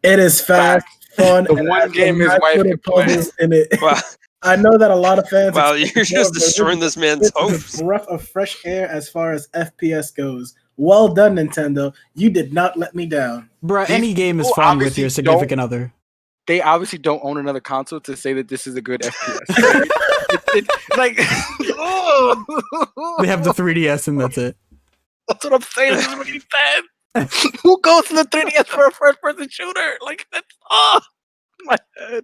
It is fast, fun. The and one I game his cannot wife put can a play. puzzle in it. Wow, I know that a lot of fans. wow, expect you're more, just but destroying this man's this is hopes. a breath of fresh air as far as FPS goes. Well done, Nintendo. You did not let me down. Bruh, any game is people fun with obviously your significant other. They obviously don't own another console to say that this is a good FPS. Like, They have the 3DS and that's it. that's what I'm saying. This is what he said. Who goes to the 3DS for a first-person shooter? Like, that's my head.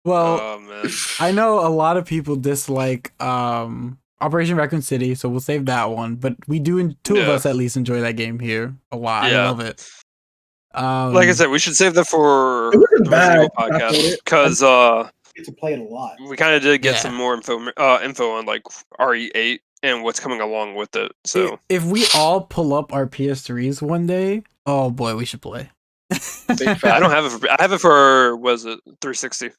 Well, Oh man. I know a lot of people dislike Operation Raccoon City, so we'll save that one. But we do, two of Yeah. us at least, enjoy that game here a lot. Yeah. I love it. Like I said, we should save that for It wasn't the bad. Resident Evil I played podcast it. because Get to play it a lot. we kind of did get Yeah. some more info on like RE8 and what's coming along with it. So if we all pull up our PS3s one day, oh boy, we should play. I don't have it. I have it for was it 360?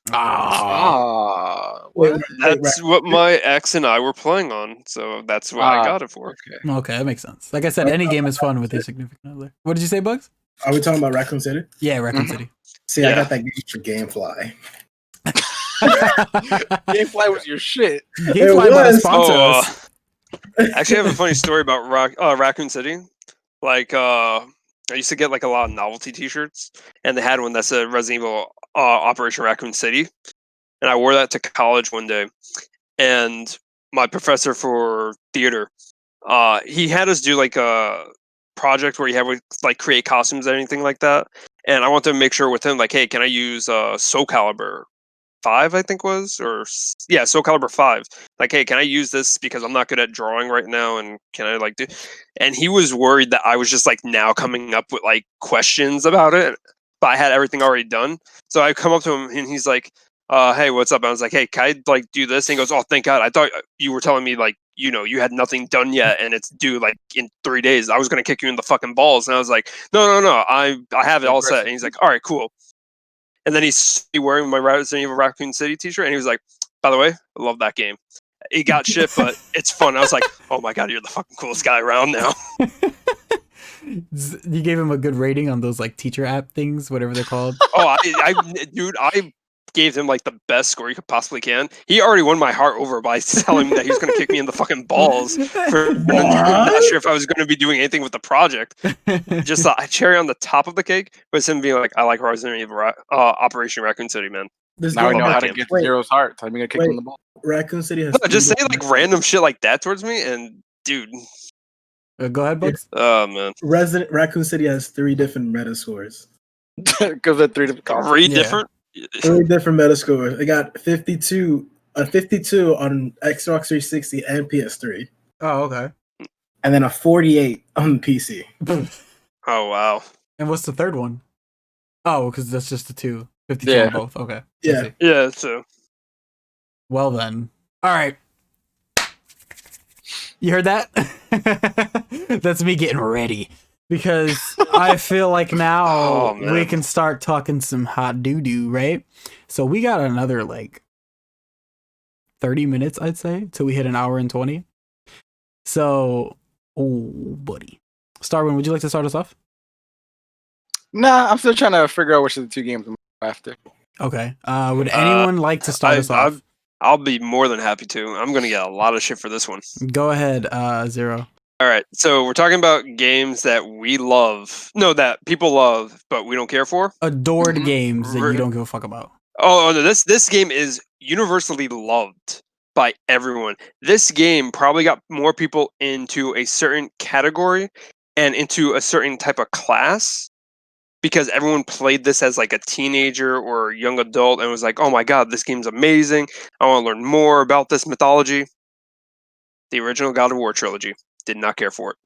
Wait, That's what my ex and I were playing on, so that's what I got it for. Okay. Okay, that makes sense. Like I said, any game is fun with a significant other. What did you say, Bugz? Are we talking about Raccoon City? Yeah, Raccoon Mhm. City. See, I Yeah. got that game for GameFly. Gamefly was your shit. Gamefly about to was. sponsor Oh, us. Actually, I have a funny story about Raccoon City. Like, I used to get like a lot of novelty T-shirts, and they had one that said Resident Evil Operation Raccoon City, and I wore that to college one day. And my professor for theater, he had us do like a project where you have like create costumes or anything like that. And I wanted to make sure with him, like, hey, can I use Soul Calibur 5? I think was, or yeah, Soul Calibur 5. Like, hey, can I use this because I'm not good at drawing right now, and can I like do? And he was worried that I was just like now coming up with like questions about it, but I had everything already done. So I come up to him and he's like, hey, what's up? And I was like, hey, can I like do this? And he goes, oh, thank God. I thought you were telling me like, you know, you had nothing done yet and it's due like in 3 days. I was going to kick you in the fucking balls. And I was like, no. I have it all set. And he's like, all right, cool. And then he's wearing my Resident Evil Raccoon City t-shirt. And he was like, by the way, I love that game. It got shit, but it's fun. I was like, oh my God, you're the fucking coolest guy around now. You gave him a good rating on those like teacher app things, whatever they're called. Oh, I gave him like the best score you could possibly can. He already won my heart over by telling me that he was going to kick me in the fucking balls. I'm not sure if I was going to be doing anything with the project. Just a cherry on the top of the cake was him being like, I like Resident Evil Operation Raccoon City, man. This Now we game know that how to game. get Wait. Zero's heart. I'm gonna kick him Wait. in the ball. Raccoon City has No, just say three like different- random shit like that towards me, and dude, Go ahead, Bugz. oh man, Raccoon City has 3 different meta scores. Because they're 3 different consoles. 3 Yeah. different. 3 different meta scores. They got 52 on Xbox 360 and PS3, Oh, okay. and then a 48 on PC. Oh wow, And what's the third one? Oh, because that's just the two. 52 Yeah. on both. Okay. I Yeah. see. yeah. So Well then. All right. You heard that? That's me getting ready. Because I feel like now Oh, man. we can start talking some hot doo-doo, right? So we got another like 30 minutes, I'd say, till we hit an hour and 20. So, oh, buddy. StarWind, would you like to start us off? Nah, I'm still trying to figure out which of the 2 games I'm after. Okay. Would anyone like to start us off? I'll be more than happy to. I'm gonna get a lot of shit for this one. Go ahead, Zero. All right, so we're talking about games that we love, no, that people love, but we don't care for. Adored Mhm. games that you don't give a fuck about. Oh no, this game is universally loved by everyone. This game probably got more people into a certain category and into a certain type of class because everyone played this as like a teenager or a young adult and was like, "Oh my god, this game's amazing! I want to learn more about this mythology." The original God of War trilogy. Did not care for it.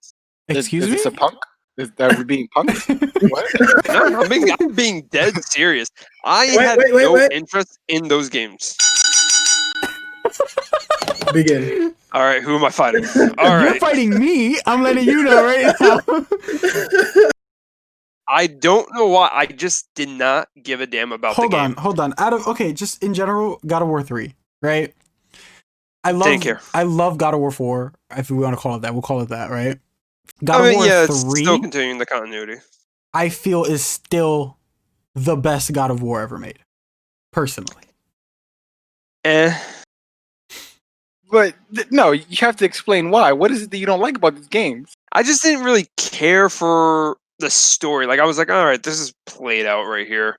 Excuse is me? this a punk? Is that we being punked? What? No, I'm being dead serious. I Wait, had wait, no wait. interest in those games. Begin. All right, who am I fighting? All You're right, fighting me. I'm letting you know right now. I don't know why. I just did not give a damn about the game. Hold on. Just in general, God of War 3, right? Didn't care. I love God of War 4, if we want to call it that. We'll call it that, right? God I of mean, War yeah, 3, it's still continuing the continuity. I feel is still the best God of War ever made. Personally. Eh. But no, you have to explain why. What is it that you don't like about these games? I just didn't really care for the story. Like I was like, all right, this is played out right here.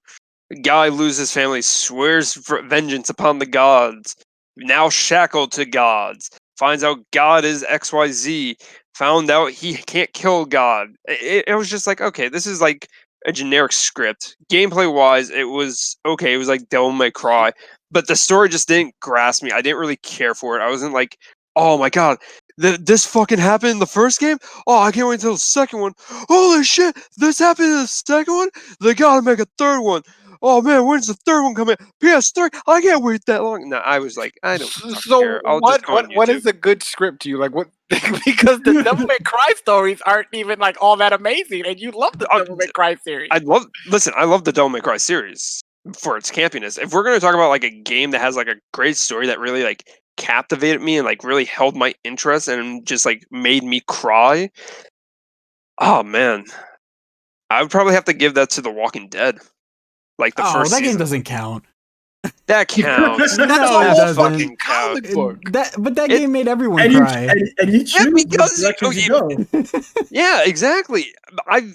The guy loses family, swears vengeance upon the gods. Now shackled to gods. Finds out God is XYZ. Found out he can't kill God. It was just like, okay, this is like a generic script. Gameplay wise, it was okay. It was like Devil May Cry, but the story just didn't grasp me. I didn't really care for it. I wasn't like, oh my god, this fucking happened in the first game. Oh, I can't wait until the second one. Holy shit, this happened in the second one. They gotta make a third one. Oh man, when's the third one coming? PS3. I can't wait that long. No, I was like, I don't So care. I'll what? just go on What YouTube. is a good script to you? Like what? Because the Devil May Cry stories aren't even like all that amazing, and you love the Devil May Cry series. I love the Devil May Cry series for its campiness. If we're gonna talk about like a game that has like a great story that really like captivated me and like really held my interest and just like made me cry, oh man, I would probably have to give that to The Walking Dead. Like the first that season. game doesn't count. That counts. No, That it whole doesn't. fucking counts. That It- game made everyone And cry. you choose because the directions you go. Yeah, exactly.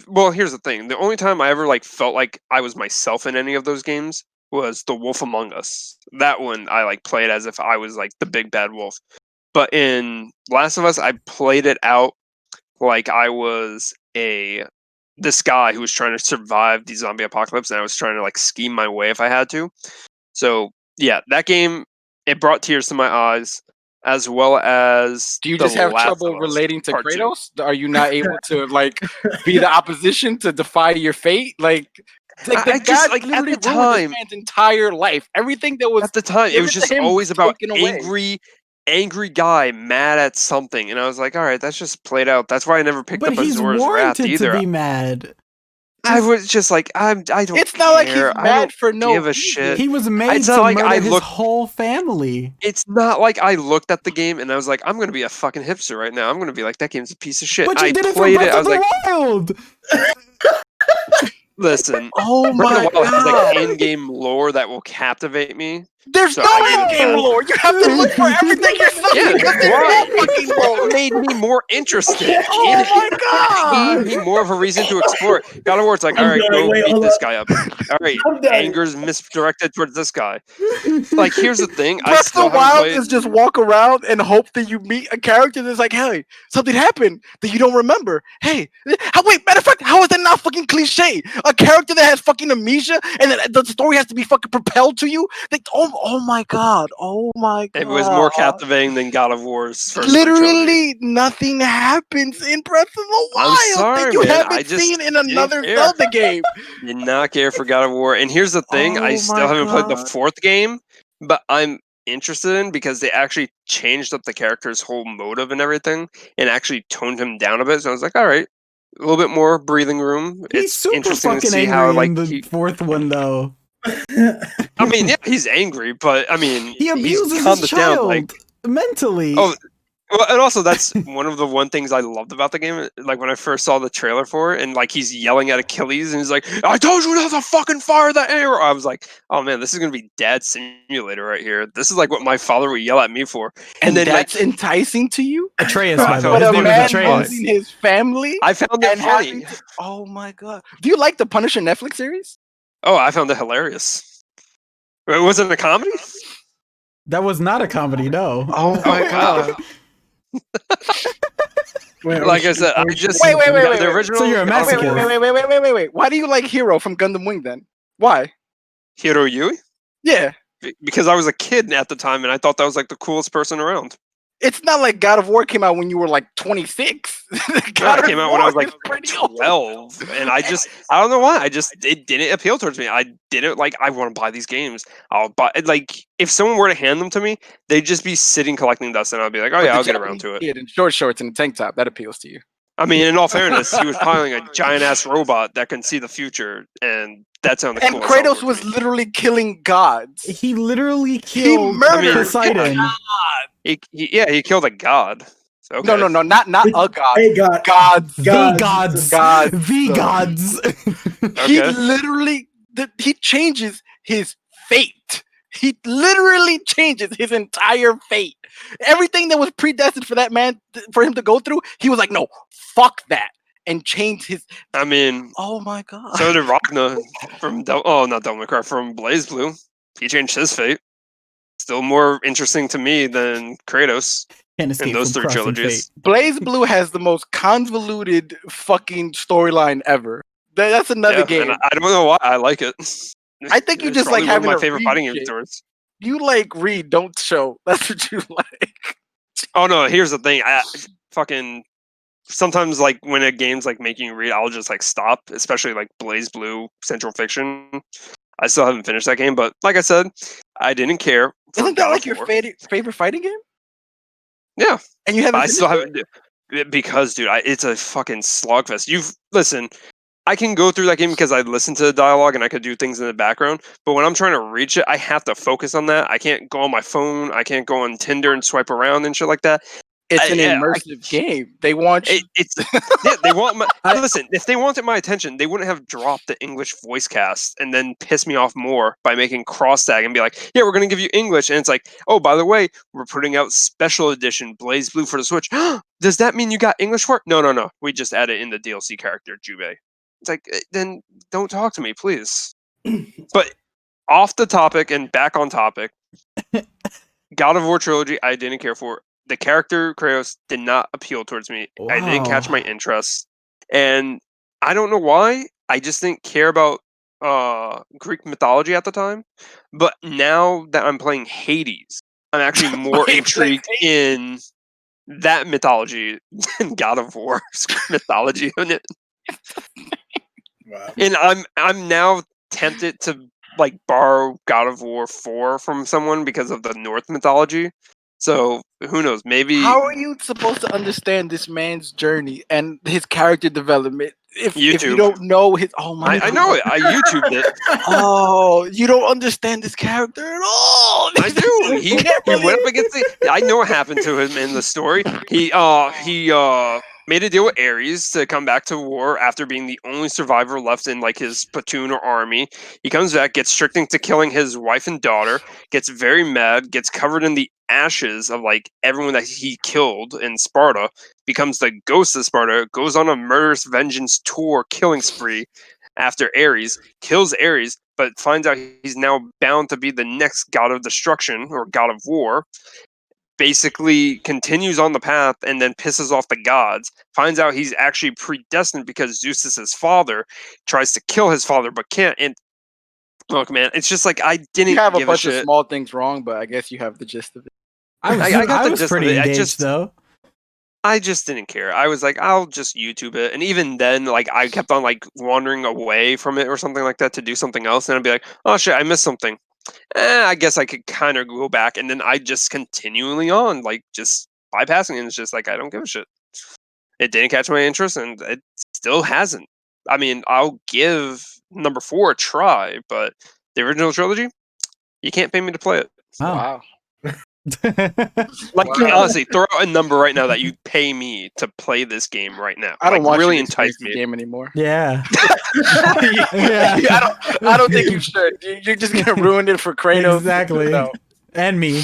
Well, here's the thing. The only time I ever like felt like I was myself in any of those games was The Wolf Among Us. That one I like played as if I was like the big bad wolf. But in Last of Us, I played it out like I was this guy who was trying to survive the zombie apocalypse, and I was trying to like scheme my way if I had to. So yeah, that game, it brought tears to my eyes, as well as. Do you The just have Last trouble of Us relating to Part 2. Kratos? Are you not able to like be the opposition to defy your fate? Like the I guy just, like, at literally the ruined time- this man's entire life. Everything that was At the time, it was given to just him always about taken away. angry guy mad at something, and I was like, all right, that's just played out. That's why I never picked But up he's Azura's Wrath warranted either. to be mad. I was just like, I don't. It's not like he's care. I mad don't for no give a reason. shit. He was made It's to not like murder I his looked- whole family. It's not like I looked at the game and I was like, I'm gonna be a fucking hipster right now. I'm gonna be like, that game's a piece of shit. But you I did it for played Breath I of was the like, Wild. listen. Oh Breath my of the Wild has god! like in-game lore that will captivate me. There's So no I in-game lore. You have to look for everything yourself Yeah, because there's right. no fucking lore. It made me more interested. Oh my It god! gave me more of a reason to explore. God of War, it's like, all I'm right, done. go Wait, beat hold this up. guy up. All right, I'm done. anger's misdirected towards this guy. Like, here's the thing. I Breath of still the haven't Wild played. is just walk around and hope that you meet a character that's like, hey, something happened that you don't remember. Hey, wait, matter of fact, how is that not fucking cliche? A character that has fucking amnesia and then the story has to be fucking propelled to you? Like, oh my god, oh my god. It was more captivating than God of War's first. Literally nothing happens in Breath of the Wild I'm sorry, that you man. haven't I just seen in another care. Zelda game. Did not care for God of War. And here's the thing: Oh I my still haven't played the God. fourth game, but I'm interested in because they actually changed up the character's whole motive and everything, and actually toned him down a bit. So I was like, all right, a little bit more breathing room. He's It's super interesting to fucking see angry how like in the fourth one, though. I mean, yeah, he's angry, but I mean, He abuses he's calmed his it down. child Like, mentally. oh, well, and also that's one of the things I loved about the game. Like when I first saw the trailer for it, and like he's yelling at Achilles, and he's like, "I told you not to fucking fire that arrow." I was like, "Oh man, this is gonna be Dad Simulator right here. This is like what my father would yell at me for." And then that's like, enticing to you? Atreus, I by the felt way. But His a name man is Atreus. losing his family I found it and having funny. to, oh my god. Do you like the Punisher Netflix series? Oh, I found it hilarious. It wasn't a comedy. That was not a comedy, no. Oh my god. Wait, Like I said, I just Wait, the wait. original. So you're a God of Wait, masochist. War, wait. Why do you like Hero from Gundam Wing then? Why? Hiro Yui. Yeah. Because I was a kid at the time, and I thought that was like the coolest person around. It's not like God of War came out when you were like 26. God, it came out when I was like pretty old. 12, and I don't know why. It didn't appeal towards me. I didn't like. I want to buy these games. I'll buy like if someone were to hand them to me, they'd just be sitting collecting dust, and I'd be like, oh yeah, I'll get around to it. Kid in short shorts and a tank top, that appeals to you. I mean, in all fairness, he was piloting a giant ass robot that can see the future, and that sounded And cool. as hell Kratos towards was me. literally killing gods. He literally killed murdered Poseidon. He killed a god. So, okay. No, not a god. Hey, God. Gods. The God. gods. Gods. The gods. He Okay. literally he changes his fate. he literally changes his entire fate. Everything that was predestined for that man, for him to go through, he was like, no, fuck that, and changed his. I mean, Oh my god. so did Ragna from not Devil May Cry, from Blaze Blue. He changed his fate. Still more interesting to me than Kratos Can't in escape those from three crossing trilogies. fate. Blaze Blue has the most convoluted fucking storyline ever. That's another Yeah, game. and I don't know why I like it. I think you It's just like probably one of having my to favorite read fighting game shit. stories. You like read, don't show. That's what you like. Oh no, here's the thing. I fucking sometimes like when a game's like making you read, I'll just like stop, especially like Blaze Blue Central Fiction. I still haven't finished that game, but like I said, I didn't care. for Isn't that God like of your War. favorite fighting game? Yeah. And you haven't I finished still it? haven't because dude, it's a fucking slogfest. Listen, I can go through that game because I listen to the dialogue and I could do things in the background, but when I'm trying to reach it, I have to focus on that. I can't go on my phone, I can't go on Tinder and swipe around and shit like that. It's an immersive game. They want you. It's yeah, they want my listen, if they wanted my attention, they wouldn't have dropped the English voice cast and then piss me off more by making cross tag and be like, yeah, we're gonna give you English, and it's like, oh, by the way, we're putting out special edition Blaze Blue for the Switch. Does that mean you got English for it? No. We just added in the DLC character, Jubei. It's like, then don't talk to me, please. But off the topic and back on topic, God of War trilogy, I didn't care for. The character Kratos did not appeal towards me. I didn't catch my interest, and I don't know why. I just didn't care about Greek mythology at the time. But now that I'm playing Hades, I'm actually more intrigued in that mythology than God of War's mythology in it. Wow. And I'm now tempted to like borrow God of War 4 from someone because of the Norse mythology. So who knows? Maybe How are you supposed to understand this man's journey and his character development if you YouTube. don't know his? Oh my! I know it. I YouTubed it. Oh, you don't understand this character at all. I do. He can't went really- up against the. I know what happened to him in the story. He made a deal with Ares to come back to war after being the only survivor left in like his platoon or army. He comes back, gets tricked into killing his wife and daughter, gets very mad, gets covered in the ashes of like everyone that he killed in Sparta, becomes the ghost of Sparta, goes on a murderous vengeance tour killing spree after Ares, kills Ares, but finds out he's now bound to be the next god of destruction or god of war. Basically continues on the path and then pisses off the gods, finds out he's actually predestined because Zeus is his father, tries to kill his father but can't. And look, man, it's just like I didn't You have a give bunch a of shit. small things wrong, but I guess you have the gist of it. I got the was gist of pretty it. engaged though. I just didn't care. I was like, I'll just YouTube it. And even then, like, I kept on, like, wandering away from it or something like that to do something else. And I'd be like, oh, shit, I missed something. I guess I could kind of go back. And then I just continually on, like, just bypassing it. And it's just like, I don't give a shit. It didn't catch my interest, and it still hasn't. I mean, I'll give number 4 a try, but the original trilogy, you can't pay me to play it. Wow. Like, Wow. honestly, throw out a number right now that you pay me to play this game right now. I don't like, want really you to entice experience the me. game anymore. Yeah. I don't think you should. You're just gonna ruin it for Kratos. Exactly. No. And me.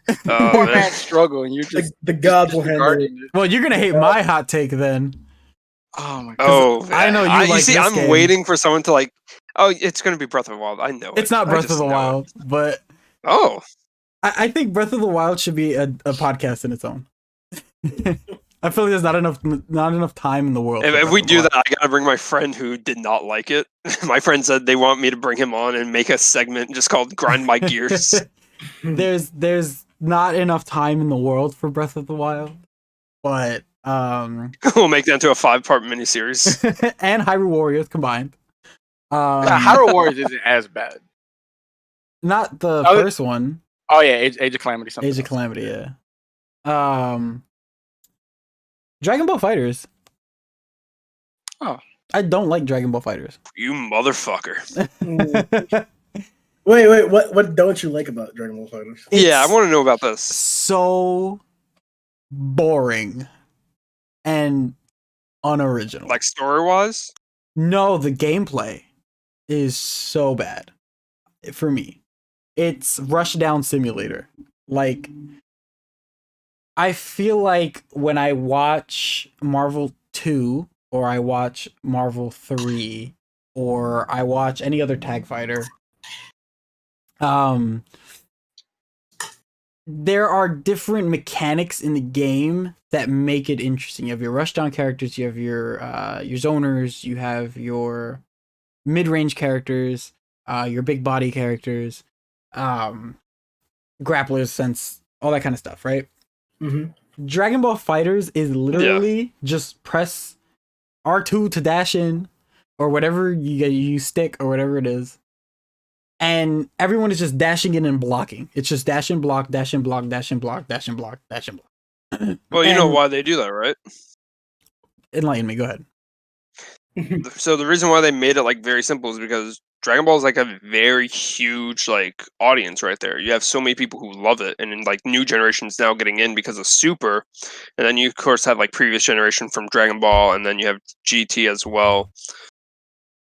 Oh, Poor man. man struggle, and you're just The gods will handle it. disregarding it. Well, you're gonna hate my hot take then. Oh my god. Oh, I know you you like see, this I'm game. waiting for someone to like. Oh, it's gonna be Breath of the Wild. I know It's it. not I Breath of just the know it. Wild, but Oh, I think Breath of the Wild should be a podcast in its own. I feel like there's not enough time in the world. for if Breath we of the do Wild. that, I gotta bring my friend who did not like it. My friend said they want me to bring him on and make a segment just called "Grind My Gears." there's not enough time in the world for Breath of the Wild, but We'll make that into a 5-part miniseries. and Hyrule Warriors combined. Hyrule Warriors isn't as bad. Not the Oh, first one, Oh yeah, Age of Calamity. Something Age of else. Calamity. Yeah. Dragon Ball Fighters. Oh. I don't like Dragon Ball Fighters. You motherfucker. Wait, what don't you like about Dragon Ball Fighters? Yeah, I It's want to know about this. so boring and unoriginal. Like story-wise. No, the gameplay is so bad for me. it's Rushdown Simulator. Like, I feel like when I watch Marvel 2 or I watch Marvel 3 or I watch any other tag fighter, there are different mechanics in the game that make it interesting. You have your rushdown characters, you have your zoners, you have your mid-range characters, your big body characters, grapplers, sense, all that kind of stuff, right? Mm-hmm. Dragon Ball Fighters is literally just press R2 to dash in, or whatever you stick, or whatever it is. And everyone is just dashing in and blocking. It's just dash and block, dash and block, dash and block, dash and block, dash and block. Well, you know why they do that, right? Enlighten me, go ahead. So the reason why they made it like very simple is because Dragon Ball is like a very huge like audience right there. You have so many people who love it, and then like new generations now getting in because of Super, and then you of course have like previous generation from Dragon Ball, and then you have GT as well.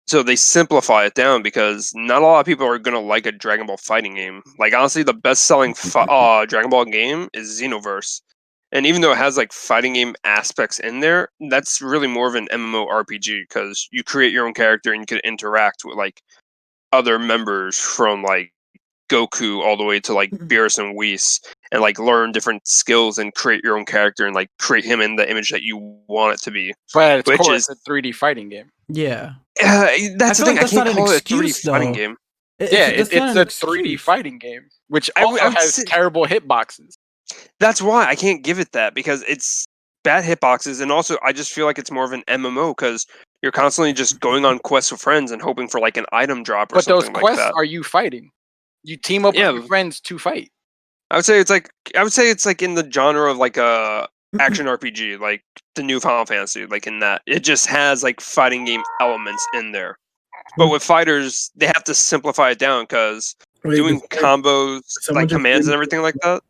So they simplify it down because not a lot of people are gonna like a Dragon Ball fighting game. Like honestly, the best-selling Dragon Ball game is Xenoverse, and even though it has like fighting game aspects in there, that's really more of an MMORPG because you create your own character and you can interact with like other members from like Goku all the way to like Beerus and Whis, and like learn different skills and create your own character and like create him in the image that you want it to be. But at its Which core, is- it's a 3D fighting game. Yeah. That's the feel thing. like that's I not can't an call excuse, it a 3D fighting though. game. It's not a an 3D excuse. fighting game, which I also would has say- terrible hitboxes. That's why I can't give it that because it's bad hitboxes, and also I just feel like it's more of an MMO because you're constantly just going on quests with friends and hoping for like an item drop or But those something like quests that. are you fighting. You team up Yeah. with your friends to fight. I would say it's like in the genre of like a action RPG, like the new Final Fantasy, like in that it just has like fighting game elements in there. But with fighters, they have to simplify it down because doing combos, someone like just commands and scream- everything like that.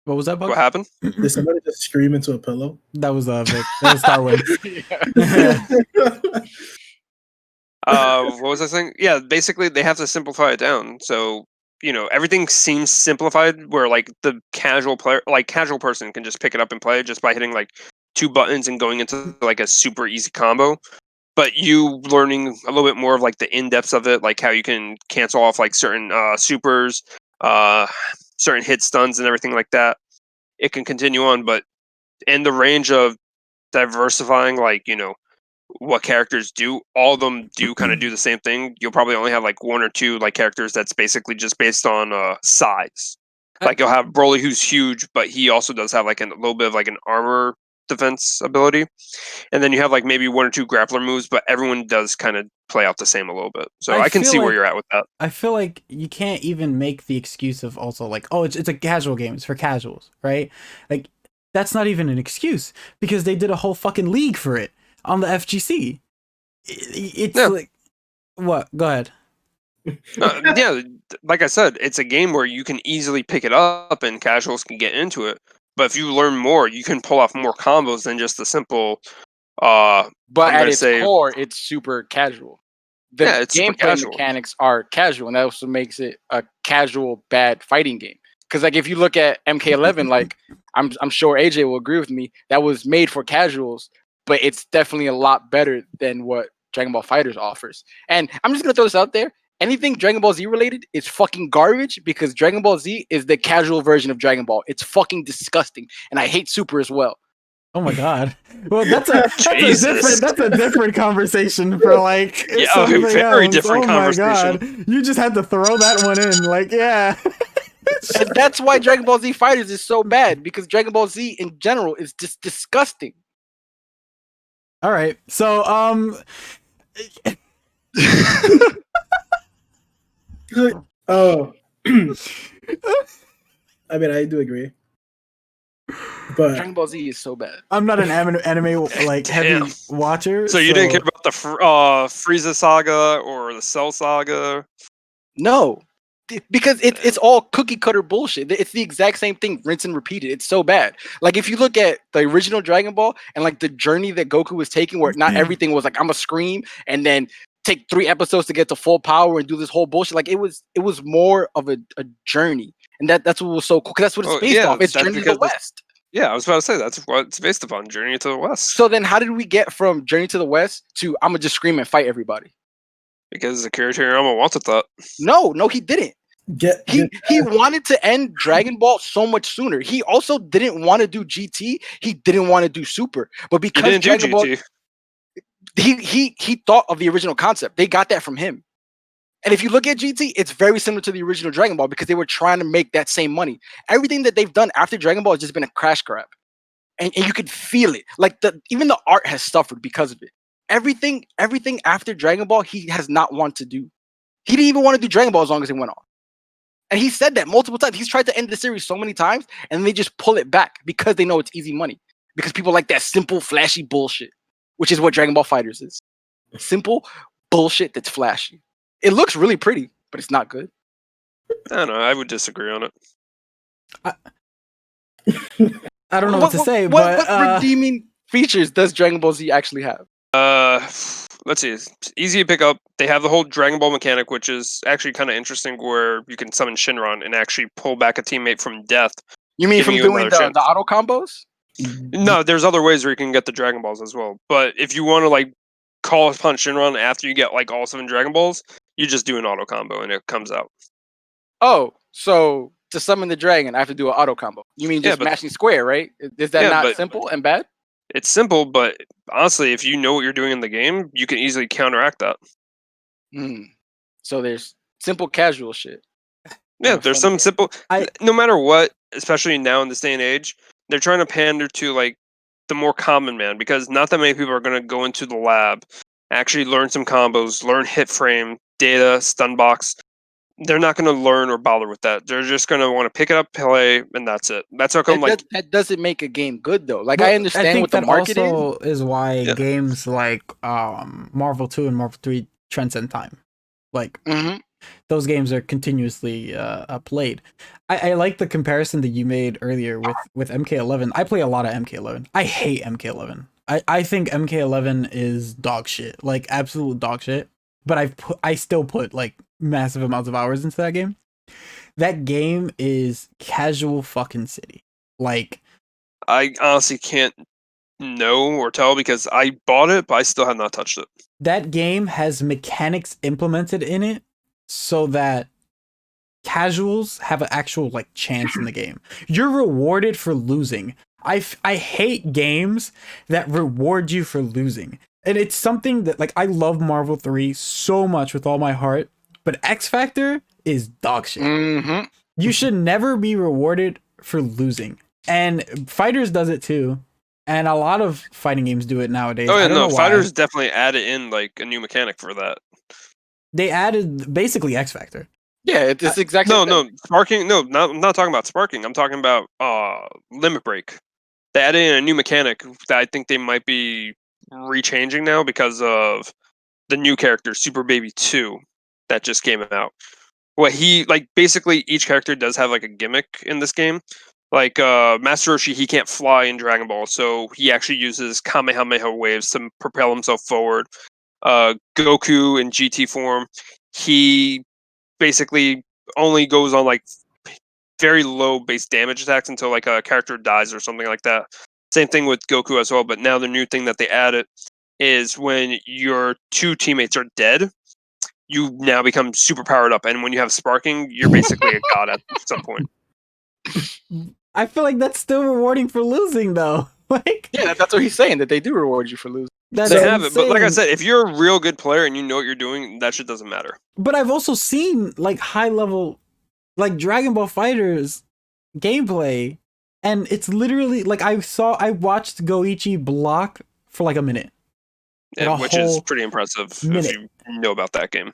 What was that, Bugz? What happened? Did somebody just scream into a pillow? That was Vic. That was StarWind. What was I saying? Yeah, basically they have to simplify it down. So, you know, everything seems simplified where like the casual player, like casual person can just pick it up and play it just by hitting like 2 buttons and going into like a super easy combo. But you learning a little bit more of like the in-depths of it, like how you can cancel off like certain supers, certain hit stuns and everything like that. It can continue on, but in the range of diversifying, like, you know, what characters do, all of them do kind of do the same thing. You'll probably only have like 1 or 2 like characters that's basically just based on size. Like you'll have Broly, who's huge, but he also does have like a little bit of like an armor defense ability, and then you have like maybe 1 or 2 grappler moves, but everyone does kind of play out the same a little bit. So I can feel see where like- you're at with that. I feel like you can't even make the excuse of also like, oh, it's a casual game. It's for casuals, right? Like, that's not even an excuse because they did a whole fucking league for it on the FGC. It's Yeah. like, what? Go ahead. Yeah, like I said, it's a game where you can easily pick it up and casuals can get into it. But if you learn more, you can pull off more combos than just the simple. But I'm at gonna its say- core, it's super casual. The Yeah, it's super gameplay casual. mechanics are casual, and that also makes it a casual bad fighting game. Because like if you look at MK11, like I'm sure AJ will agree with me, that was made for casuals, but it's definitely a lot better than what Dragon Ball Fighters offers. And I'm just gonna throw this out there. Anything Dragon Ball Z related is fucking garbage because Dragon Ball Z is the casual version of Dragon Ball. It's fucking disgusting, and I hate Super as well. Oh my god. Well, that's a Jesus. different conversation for like Yeah, a something very else. different Oh my conversation. god. You just had to throw that one in. Like, yeah. And that's why Dragon Ball Z Fighters is so bad because Dragon Ball Z in general is just disgusting. All right. So, Oh, I mean, I do agree, but Dragon Ball Z is so bad. I'm not an anime like heavy Damn. watcher. So you didn't care about the Frieza saga or the Cell saga? No, because it's all cookie cutter bullshit. It's the exact same thing, rinse and repeat it. It's so bad. Like if you look at the original Dragon Ball and like the journey that Goku was taking, where not everything was like I'm a scream, and then take 3 episodes to get to full power and do this whole bullshit. Like it was more of a journey, and that's what was so cool. Because that's what it's based off. It's Journey to the West. Yeah, I was about to say that's what it's based upon. Journey to the West. So then, how did we get from Journey to the West to I'm gonna just scream and fight everybody? Because Akira Toriyama wanted that. No, he didn't. He wanted to end Dragon Ball so much sooner. He also didn't want to do GT. He didn't want to do Super. But because Dragon Ball, he thought of the original concept. They got that from him. And if you look at GT, it's very similar to the original Dragon Ball because they were trying to make that same money. Everything that they've done after Dragon Ball has just been a crash grab. And you could feel it. Like even the art has suffered because of it. Everything after Dragon Ball, he has not wanted to do. He didn't even want to do Dragon Ball as long as it went on. And he said that multiple times. He's tried to end the series so many times, and they just pull it back because they know it's easy money. Because people like that simple, flashy bullshit, which is what Dragon Ball FighterZ is. Simple bullshit that's flashy. It looks really pretty, but it's not good. I don't know. I would disagree on it. I don't know what to say, but what redeeming features does Dragon Ball Z actually have? Let's see. It's easy to pick up. They have the whole Dragon Ball mechanic, which is actually kind of interesting, where you can summon Shinron and actually pull back a teammate from death. You mean from doing the auto combos? No, there's other ways where you can get the Dragon Balls as well. But if you want to like call upon Shinron after you get like all 7 Dragon Balls, you just do an auto combo and it comes out. Oh, so to summon the dragon, I have to do an auto combo. You mean just mashing square, right? Is that not simple and bad? It's simple, but honestly, if you know what you're doing in the game, you can easily counteract that. So there's simple casual shit. Yeah, there's some simple. No matter what, especially now in this day and age, they're trying to pander to like the more common man, because not that many people are going to go into the lab, actually learn some combos, learn hit frame, data, stun box. They're not going to learn or bother with that. They're just going to want to pick it up, play, and that's it. That's how come that doesn't make a game good though. Like I understand what the market is why games like Marvel 2 and Marvel 3 transcend time. Like those games are continuously played. I like the comparison that you made earlier with MK11. I play a lot of MK11. I hate MK11. I think MK11 is dog shit, like absolute dog shit. But I still put like massive amounts of hours into that game. That game is casual fucking city. Like, I honestly can't know or tell because I bought it, but I still have not touched it. That game has mechanics implemented in it so that casuals have an actual like chance in the game. You're rewarded for losing. I hate games that reward you for losing. And it's something that, like, I love Marvel 3 so much with all my heart, but X Factor is dog shit. You should never be rewarded for losing. And Fighters does it too. And a lot of fighting games do it nowadays. Oh, yeah, no, Fighters definitely added in, like, a new mechanic for that. They added basically X Factor. Yeah, it's exactly. No, sparking. No, I'm not talking about sparking. I'm talking about limit break. They added in a new mechanic that I think they might be rechanging now because of the new character Super Baby 2 that just came out. What he like basically each character does have like a gimmick in this game. Like Master Roshi, he can't fly in Dragon Ball, so he actually uses Kamehameha waves to propel himself forward. Goku in GT form, he basically only goes on like very low base damage attacks until like a character dies or something like that. Same thing with Goku as well, but now the new thing that they added is when your 2 teammates are dead, you now become super powered up, and when you have sparking, you're basically a god at some point. I feel like that's still rewarding for losing, though. Like, yeah, that's what he's saying, that they do reward you for losing. That's they have it, but like I said, if you're a real good player and you know what you're doing, that shit doesn't matter. But I've also seen like high level, like Dragon Ball FighterZ gameplay. And it's literally like I watched Goichi block for like a minute. Yeah, which is pretty impressive if you know about that game.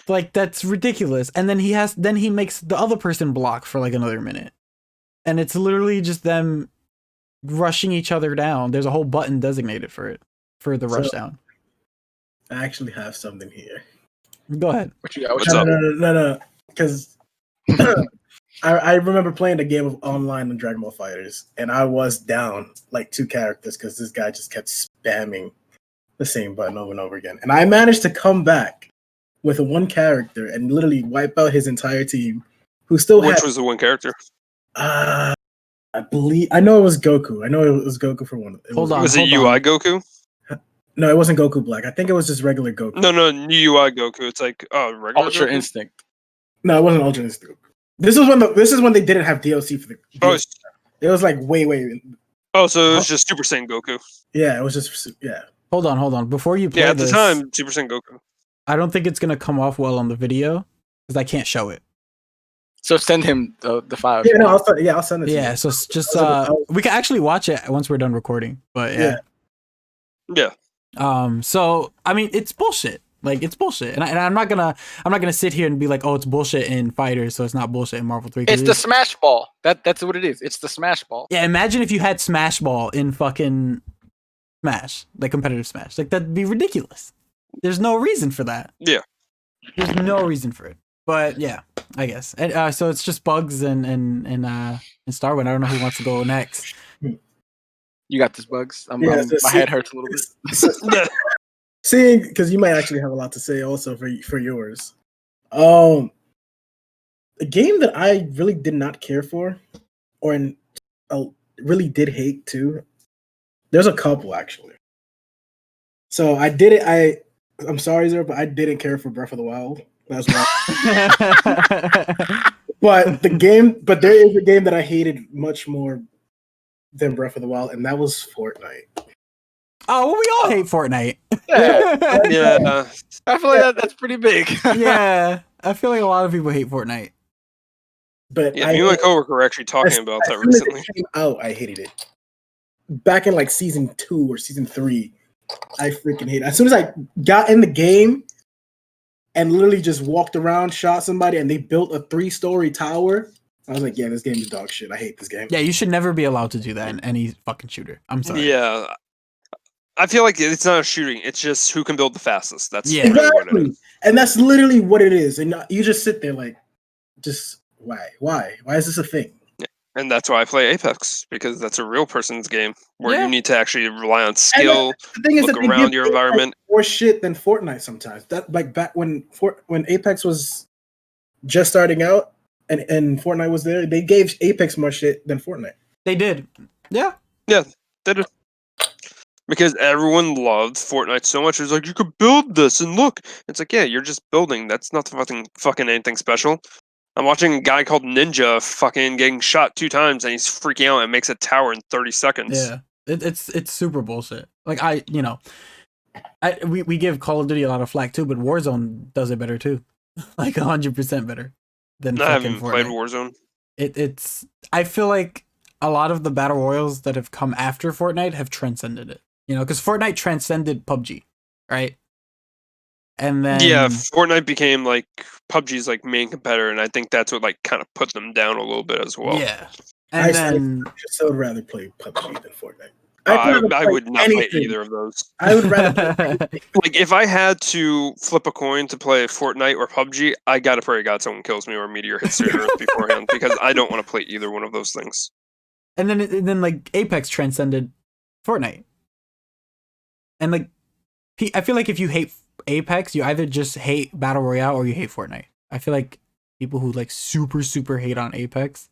Like that's ridiculous. And then he makes the other person block for like another minute. And it's literally just them rushing each other down. There's a whole button designated for it, for the rush down. I actually have something here. Go ahead. What's up? No. Because I remember playing a game of online on Dragon Ball FighterZ, and I was down like 2 characters because this guy just kept spamming the same button over and over again. And I managed to come back with a one character and literally wipe out his entire team, who still Which had. was the one character? I know it was Goku. I know it was Goku for one. Hold on. Was it UI Goku? No, it wasn't Goku Black. I think it was just regular Goku. No, new UI Goku. It's like regular Ultra Goku? Instinct. No, it wasn't Ultra Instinct. This is when they didn't have DLC for the. Oh, it was like way. Oh, so it was just Super Saiyan Goku. Yeah, it was just Hold on. Before you play Yeah, at the this, time, Super Saiyan Goku. I don't think it's gonna come off well on the video because I can't show it. So send him the file. Yeah, no, I'll send it. To Yeah, you. so just we can actually watch it once we're done recording. But Yeah. so I mean, it's bullshit. Like it's bullshit, and I'm not gonna sit here and be like, oh, it's bullshit in Fighters, so it's not bullshit in Marvel 3. It's the Smash Ball. That's what it is. It's the Smash Ball. Yeah, imagine if you had Smash Ball in fucking Smash, like competitive Smash. Like that'd be ridiculous. There's no reason for that. Yeah. There's no reason for it. But yeah, I guess. And, so it's just Bugz and StarWind. I don't know who wants to go next. You got this, Bugz. My head hurts a little bit. Seeing, because you might actually have a lot to say also for yours. A game that I really did not care for, or really did hate too. There's a couple actually. So I did it. I'm sorry, Zero, but I didn't care for Breath of the Wild. That's why. But there is a game that I hated much more than Breath of the Wild, and that was Fortnite. Oh, well, we all hate Fortnite. Yeah. I feel like that's pretty big. Yeah, I feel like a lot of people hate Fortnite. But Yeah, me and my coworker were actually talking about that as soon as recently. it came out, I hated it. Back in like season 2 or season 3, I freaking hate it. As soon as I got in the game and literally just walked around, shot somebody, and they built a 3-story tower, I was like, yeah, this game is dog shit. I hate this game. Yeah, you should never be allowed to do that in any fucking shooter. I'm sorry. Yeah. I feel like it's not a shooting. It's just who can build the fastest. That's Yeah. really what it Exactly. is. And that's literally what it is. And you just sit there like, just why? Why is this a thing? And that's why I play Apex, because that's a real person's game where Yeah. you need to actually rely on skill, The thing is look that they around give your Apex environment. more shit than Fortnite sometimes. That like back when Apex was just starting out and Fortnite was there, they gave Apex more shit than Fortnite. They did. Yeah. Yeah, they did. Because everyone loved Fortnite so much. It was like, you could build this and look. It's like, yeah, you're just building. That's not fucking anything special. I'm watching a guy called Ninja fucking getting shot 2 times and he's freaking out and makes a tower in 30 seconds. Yeah. It's super bullshit. Like we give Call of Duty a lot of flack too, but Warzone does it better too. Like 100% better than I fucking haven't played Fortnite. Warzone. I feel like a lot of the battle royals that have come after Fortnite have transcended it. You know, because Fortnite transcended PUBG, right? And then Yeah, Fortnite became like PUBG's like main competitor, and I think that's what like kind of put them down a little bit as well. yeah, and then I would rather play PUBG than Fortnite. I would not play either of those. I would rather play anything. Like if I had to flip a coin to play Fortnite or PUBG, I gotta pray to God someone kills me or a meteor hits the earth beforehand because I don't want to play either one of those things. and then like Apex transcended Fortnite, and like I feel like if you hate Apex, you either just hate Battle Royale or you hate Fortnite. I feel like people who like super hate on Apex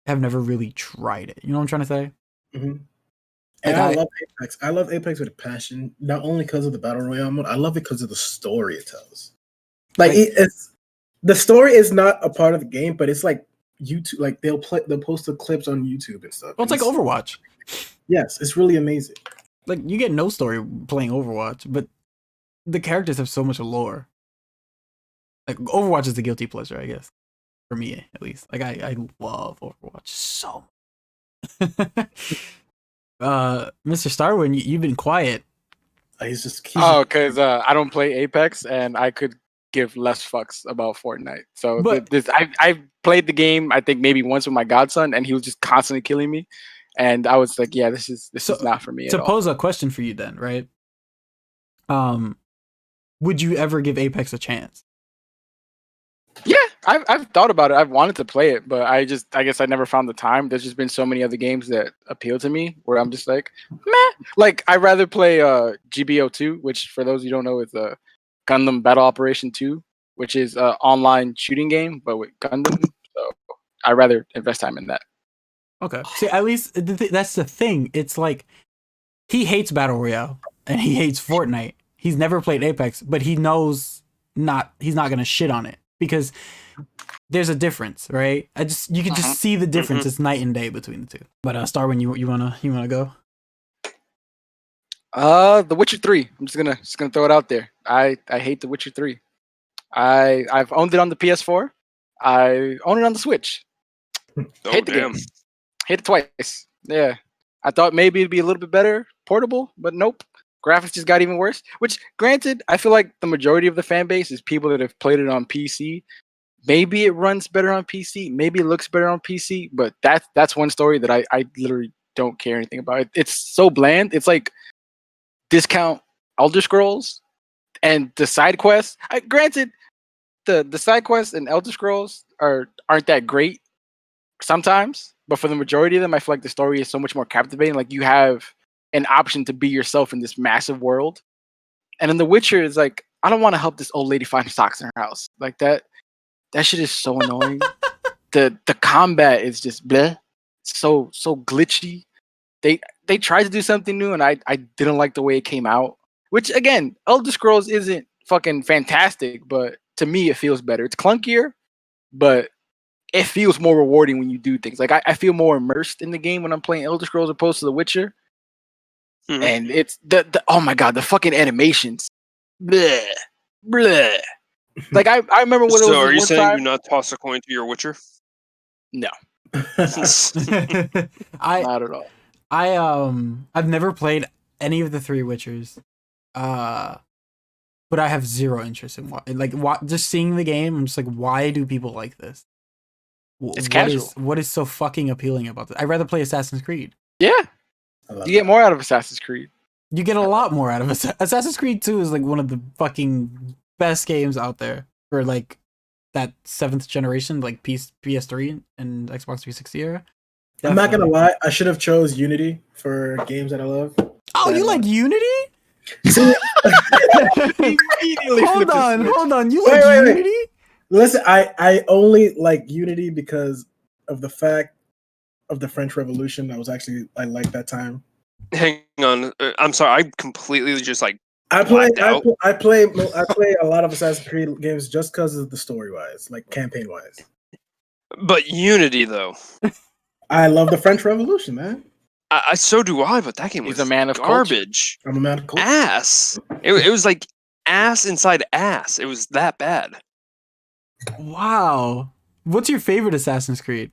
have never really tried it. You know what I'm trying to say? Mm-hmm. And I love Apex. I love Apex with a passion, not only because of the Battle Royale mode, I love it because of the story it tells. Like it's the story is not a part of the game, but it's like YouTube, like they'll post the clips on YouTube and stuff. Well, it's like Overwatch. Yes, it's really amazing. Like you get no story playing Overwatch, but the characters have so much lore. Like Overwatch is the guilty pleasure, I guess, for me at least. Like I love Overwatch so much. Mr. Starwind, you've been quiet. He's because I don't play Apex and I could give less fucks about Fortnite. So But- I've played the game I think maybe once with my godson and he was just constantly killing me, and I was like, yeah, this is not for me. To at all. pose a question for you then, right? Would you ever give Apex a chance? Yeah, I've thought about it. I've wanted to play it, but I guess I never found the time. There's just been so many other games that appeal to me where I'm just like, meh. Like I'd rather play GBO2, which for those you don't know is Gundam Battle Operation 2, which is an online shooting game, but with Gundam. So I'd rather invest time in that. Okay. See, at least that's the thing. It's like he hates Battle Royale and he hates Fortnite. He's never played Apex, but he knows he's not gonna shit on it because there's a difference, right? You can just see the difference. It's night and day between the two. But StarWind, you wanna go? The Witcher 3. I'm just gonna throw it out there. I hate The Witcher 3. I've owned it on the PS4. I own it on the Switch. Hate the game. Hate it twice. Yeah. I thought maybe it'd be a little bit better portable, but nope. Graphics just got even worse. Which, granted, I feel like the majority of the fan base is people that have played it on PC. Maybe it runs better on PC. Maybe it looks better on PC. But that's one story that I literally don't care anything about. It's so bland. It's like discount Elder Scrolls and the side quests. Granted, the side quests and Elder Scrolls aren't that great sometimes, but for the majority of them, I feel like the story is so much more captivating. Like you have an option to be yourself in this massive world. And in The Witcher, it's like, I don't want to help this old lady find socks in her house. Like that shit is so annoying. The combat is just bleh. So glitchy. They tried to do something new and I didn't like the way it came out. Which again, Elder Scrolls isn't fucking fantastic, but to me it feels better. It's clunkier, but it feels more rewarding when you do things. Like I feel more immersed in the game when I'm playing Elder Scrolls opposed to The Witcher. And it's the oh my god, the fucking animations. Bleh. Bleh. Like I remember when it was. So are you saying time, do not toss a coin to your Witcher? No. Not at all. I've never played any of the 3 Witchers. But I have zero interest in just seeing the game. I'm just like, why do people like this? It's casual. What is so fucking appealing about this? I'd rather play Assassin's Creed. Yeah. You get more out of Assassin's Creed. You get a lot more out of Assassin's Creed 2 is like one of the fucking best games out there for like that 7th generation, like PS3 and Xbox 360 era. Definitely. I'm not gonna lie, I should have chose Unity for games that I love. Oh, you like Unity? Hold on. You like Unity? Wait. Listen, I only like Unity because of the fact of the French Revolution. I like that time. Hang on, I'm sorry. I completely just like. I play a lot of Assassin's Creed games just because of the story wise, like campaign wise. But Unity though. I love the French Revolution, man. I so do I, but that game was a man of garbage. Culture. I'm a man of culture. Ass. It was like ass inside ass. It was that bad. Wow. What's your favorite Assassin's Creed?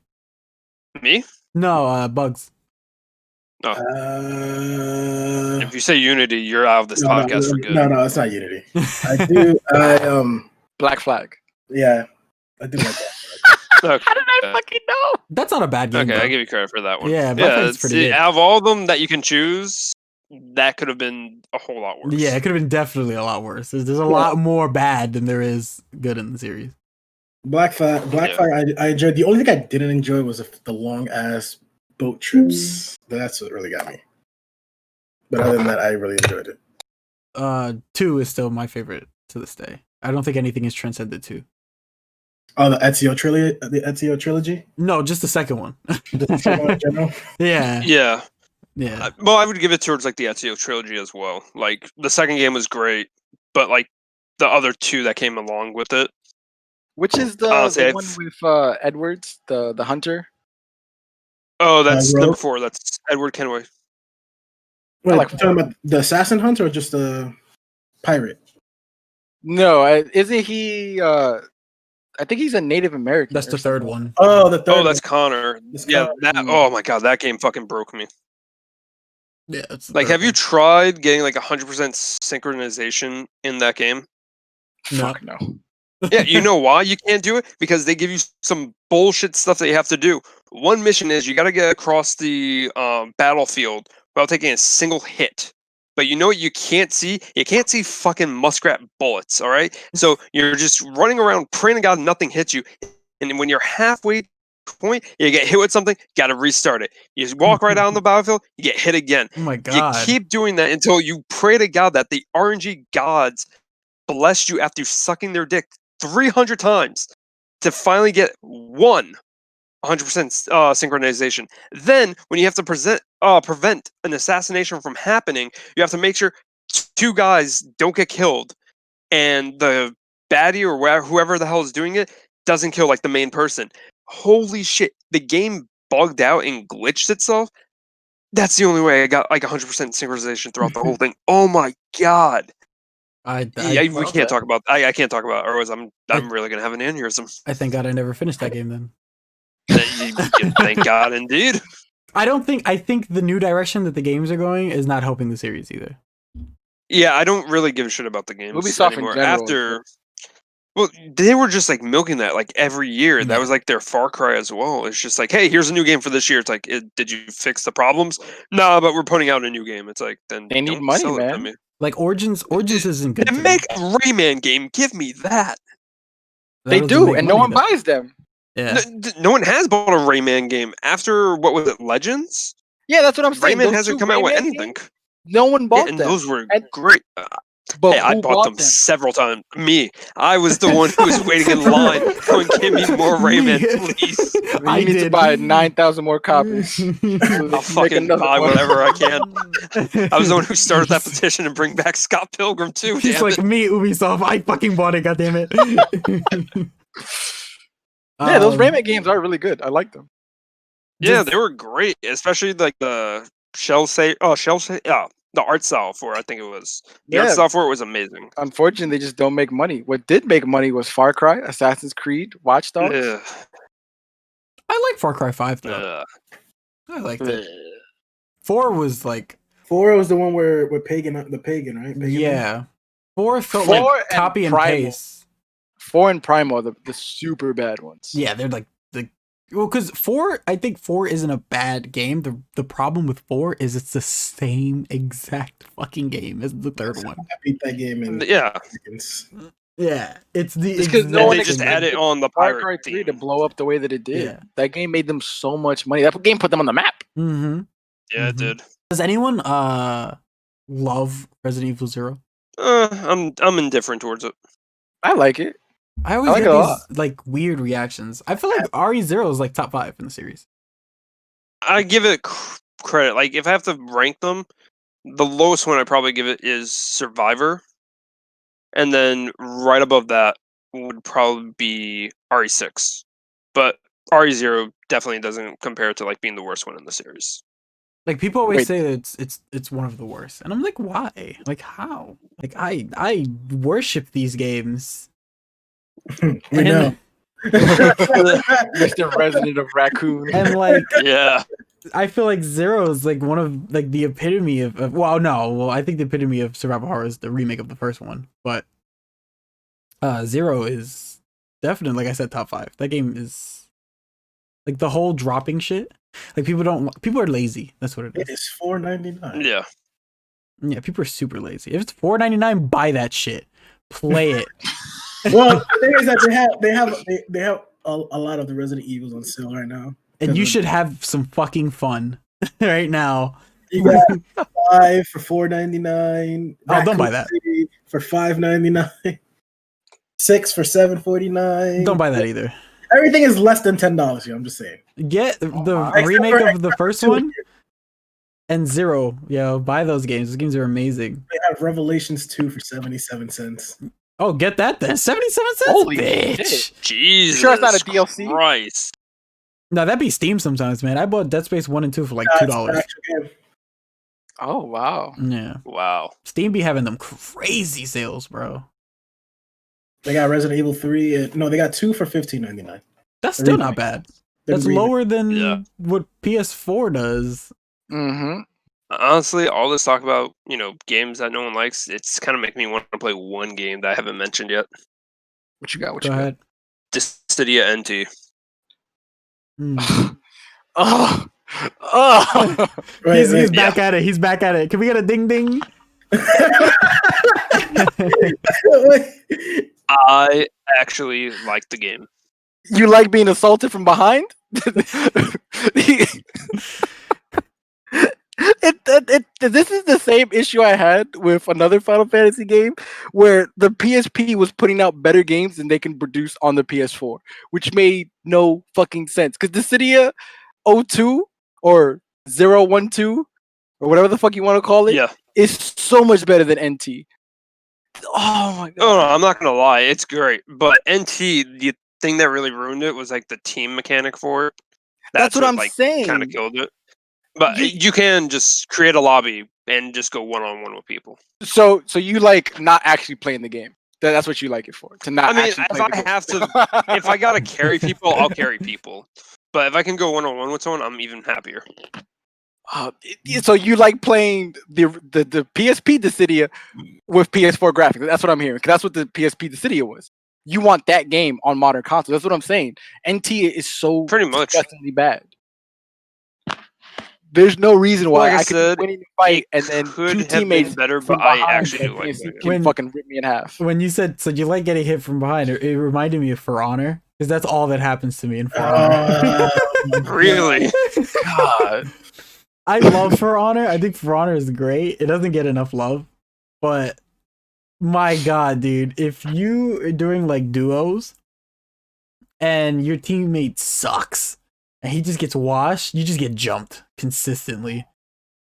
Me? No, Bugz. Oh. If you say Unity, you're out of this podcast for good. No, it's not Unity. I do. Black Flag. Yeah, I do like that. Okay. How did I fucking know? That's not a bad game. Okay, though. I give you credit for that one. Yeah, Black pretty good. Out of all of them that you can choose, that could have been a whole lot worse. Yeah, it could have been definitely a lot worse. There's a lot more bad than there is good in the series. Black Flag, I enjoyed. The only thing I didn't enjoy was the long ass boat trips. That's what really got me. But other than that, I really enjoyed it. 2 is still my favorite to this day. I don't think anything has transcended 2. Oh, the Ezio trilogy. The Ezio trilogy. No, just the second one. The second one in general. Yeah. Well, I would give it towards like the Ezio trilogy as well. Like the second game was great, but like the other 2 that came along with it. Which is the one with Edwards, the hunter? Oh, that's number 4. That's Edward Kenway. Wait, like, talking about the assassin hunter or just the pirate? No, isn't he? I think he's a Native American. That's the third one. Oh, the third. Oh, that's Connor. Yeah. Oh my god, that game fucking broke me. Yeah. It's like, have you tried getting like 100% synchronization in that game? Fuck no. Yeah, you know why you can't do it? Because they give you some bullshit stuff that you have to do. One mission is you got to get across the battlefield without taking a single hit. But you know what you can't see? You can't see fucking muskrat bullets, all right? So you're just running around praying to God nothing hits you. And when you're halfway point, you get hit with something, got to restart it. You just walk right out on the battlefield, you get hit again. Oh my You god. keep doing that until you pray to God that the RNG gods bless you after sucking their dick 300 times to finally get 100% synchronization. Then, when you have to prevent an assassination from happening, you have to make sure 2 guys don't get killed, and the baddie or whoever the hell is doing it doesn't kill like the main person. Holy shit! The game bugged out and glitched itself. That's the only way I got like 100% synchronization throughout the whole thing. Oh my god! I We love can't that. talk about. I can't talk about it, otherwise I'm really gonna have an aneurysm. thank God I never finished that game then. Thank God, indeed. I think the new direction that the games are going is not helping the series either. Yeah, I don't really give a shit about the games Ubisoft in anymore. general. Well, they were just like milking that like every year. Yeah. That was like their Far Cry as well. It's just like, hey, here's a new game for this year. It's like, did you fix the problems? No, but we're putting out a new game. It's like, then They need don't money, sell it to man. me. Like Origins isn't good. And to make me. a Rayman game. Give me that. That They doesn't do, make and no money, one though. buys them. Yeah. No one has bought a Rayman game after what was it, Legends? Yeah, that's what I'm saying. Rayman Those hasn't two come out with Rayman anything. games, no one Yeah, bought and them. those were And- great. But Hey, I who bought them them? several times. Me. I was the one who was waiting in line going, give me more Rayman, please. I You need to did. buy 9,000 more copies. I'll fucking buy whatever I can. I was the one who started that petition to bring back Scott Pilgrim too. He's Damn like, it. me, Ubisoft. I fucking bought it. Goddammit. Yeah, those Rayman games are really good. I like them. Yeah, just- they were great, especially like the the art style for it, I think it was. The art Yeah. style for it was amazing. Unfortunately, they just don't make money. What did make money was Far Cry, Assassin's Creed, Watch Dogs. Ugh, I like Far Cry 5 though. ugh, I liked ugh. it. 4 was like, 4 was the one where pagan, right? Pagan yeah. 4 felt 4 like and copy and Primal. paste. 4 and Primo are the super bad ones. Yeah, they're like because 4, I think 4 isn't a bad game. The problem with 4 is it's the same exact fucking game as the third one. I beat that game in Yeah, seconds. Yeah, it's the It's 'cause no exact one they just same added game. on the Far pirate Cry 3 to theme. blow up the way that it did. Yeah. That game made them so much money. That game put them on the map. Mm-hmm. Yeah, it Mhm. did. Does anyone love Resident Evil 0? I'm indifferent towards it. I like it. I always like get it a these lot. like weird reactions. I feel like RE0 is like top 5 in the series. I give it credit. Like if I have to rank them, the lowest one I probably give it is Survivor, and then right above that would probably be RE6. But RE0 definitely doesn't compare to like being the worst one in the series. Like people always Wait. say that it's one of the worst, and I'm like, why? Like how? Like I worship these games. We And- know. Mr. Resident of Raccoon. And like Yeah. I feel like 0 is like one of like the epitome of I think the epitome of survival horror is the remake of the first one, but 0 is definitely, like I said, top 5. That game is like the whole dropping shit. Like people are lazy. That's what it It is. is $4.99. Yeah. Yeah, people are super lazy. If it's $4.99, buy that shit. Play it. Well, the thing is that they have a lot of the Resident Evils on sale right now. And you should have some fucking fun right now. You got 5 for $4.99. Oh, don't buy that. Raccoon for $5.99. 6 for $7.49. Don't buy that either. Everything is less than $10 here. I'm just saying. Get the Except remake for- of the first one and 0. Yo, buy those games. Those games are amazing. They have Revelations 2 for 77 cents. Oh, get that then. 77 cents? Holy bitch. shit. Jesus. sure it's not a DLC? Christ. No, that'd be Steam sometimes, man. I bought Dead Space 1 and 2 for like It's an $2. actual game. Oh, wow. Yeah. Wow. Steam be having them crazy sales, bro. They got Resident Evil 3. No, they got 2 for $15.99. That's still not bad. That's lower than Yeah. what PS4 does. Mm-hmm. Honestly, all this talk about, games that no one likes, it's kind of making me want to play one game that I haven't mentioned yet. What you got? What Go you ahead. Dissidia NT. Hmm. got? Oh. Oh. Right, He's right. back at it. He's back at it. Can we get a ding ding? I actually like the game. You like being assaulted from behind? This is the same issue I had with another Final Fantasy game where the PSP was putting out better games than they can produce on the PS4, which made no fucking sense. Because Dissidia 02 or 012 or whatever the fuck you want to call it is so much better than NT. Oh my god. No, I'm not gonna lie, it's great. But NT, the thing that really ruined it was like the team mechanic for it. That's what I'm saying. Kind of killed it. But you can just create a lobby and just go one-on-one with people. So you like not actually playing the game. That's what you like it for. To not. I mean, actually if play I have to, if I gotta carry people, I'll carry people. But if I can go one-on-one with someone, I'm even happier. So you like playing the PSP Dissidia with PS4 graphics? That's what I'm hearing. 'Cause that's what the PSP Dissidia was. You want that game on modern consoles? That's what I'm saying. NT is so pretty much disgustingly bad. There's no reason why like I could win in the fight and then two teammates better, from but I behind actually do like can fucking rip me in half. When you said so, you like getting hit from behind. It reminded me of For Honor because that's all that happens to me in For Honor. Really? God. I love For Honor. I think For Honor is great. It doesn't get enough love, but my god, dude, if you are doing like duos and your teammate sucks and he just gets washed, you just get jumped consistently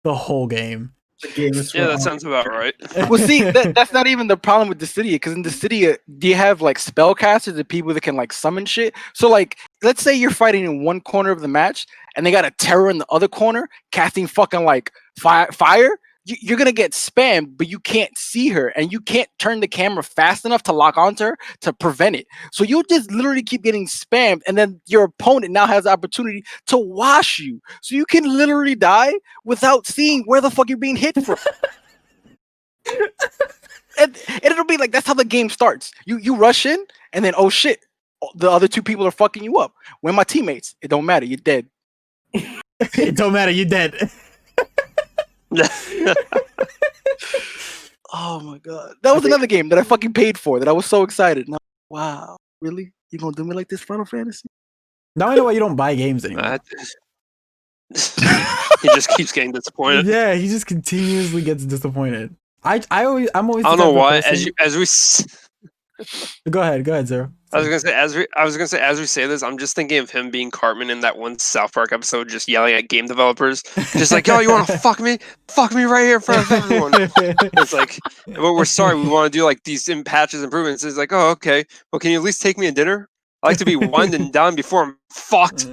the whole game. Yeah, that sounds about right. Well, see, that's not even the problem with Dissidia, because in Dissidia, do you have like spellcasters and people that can like summon shit? So like, let's say you're fighting in one corner of the match and they got a terror in the other corner casting fucking like fire. You're gonna get spammed, but you can't see her, and you can't turn the camera fast enough to lock onto her to prevent it. So you'll just literally keep getting spammed, and then your opponent now has the opportunity to wash you. So you can literally die without seeing where the fuck you're being hit from. and it'll be like that's how the game starts. You rush in, and then oh shit, the other two people are fucking you up. When my teammates, it don't matter, you're dead. It don't matter, you're dead. Oh my god, that was another game that I fucking paid for that I was so excited. No, wow, really? You gonna do me like this, Final Fantasy? Now I know why you don't buy games anymore. He just keeps getting disappointed. Yeah, he just continuously gets disappointed. I'm always. I don't know why. Go ahead, Zero. I was gonna say as we say this, I'm just thinking of him being Cartman in that one South Park episode, just yelling at game developers, just like, "Yo, you want to fuck me right here in front of everyone." It's like, well, we're sorry, we want to do like these patches improvements. It's like, oh, okay. Well, can you at least take me to dinner? I like to be wined and dined before I'm fucked.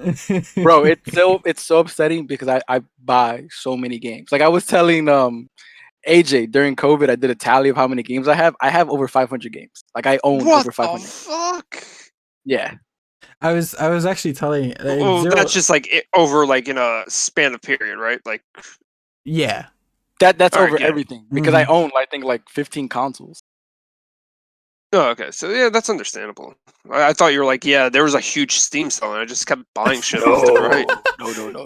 Bro, it's so upsetting because I buy so many games. Like I was telling AJ during COVID, I did a tally of how many games I have. I have over 500 games. Like I own over 500. What the fuck? Yeah. I was actually telling. That's just like over like in a span of period, right? Like. Yeah. That's over everything because I own I think like 15 consoles. Oh, okay. So yeah, that's understandable. I thought you were like, yeah, there was a huge Steam sale, and I just kept buying shit. Right? No.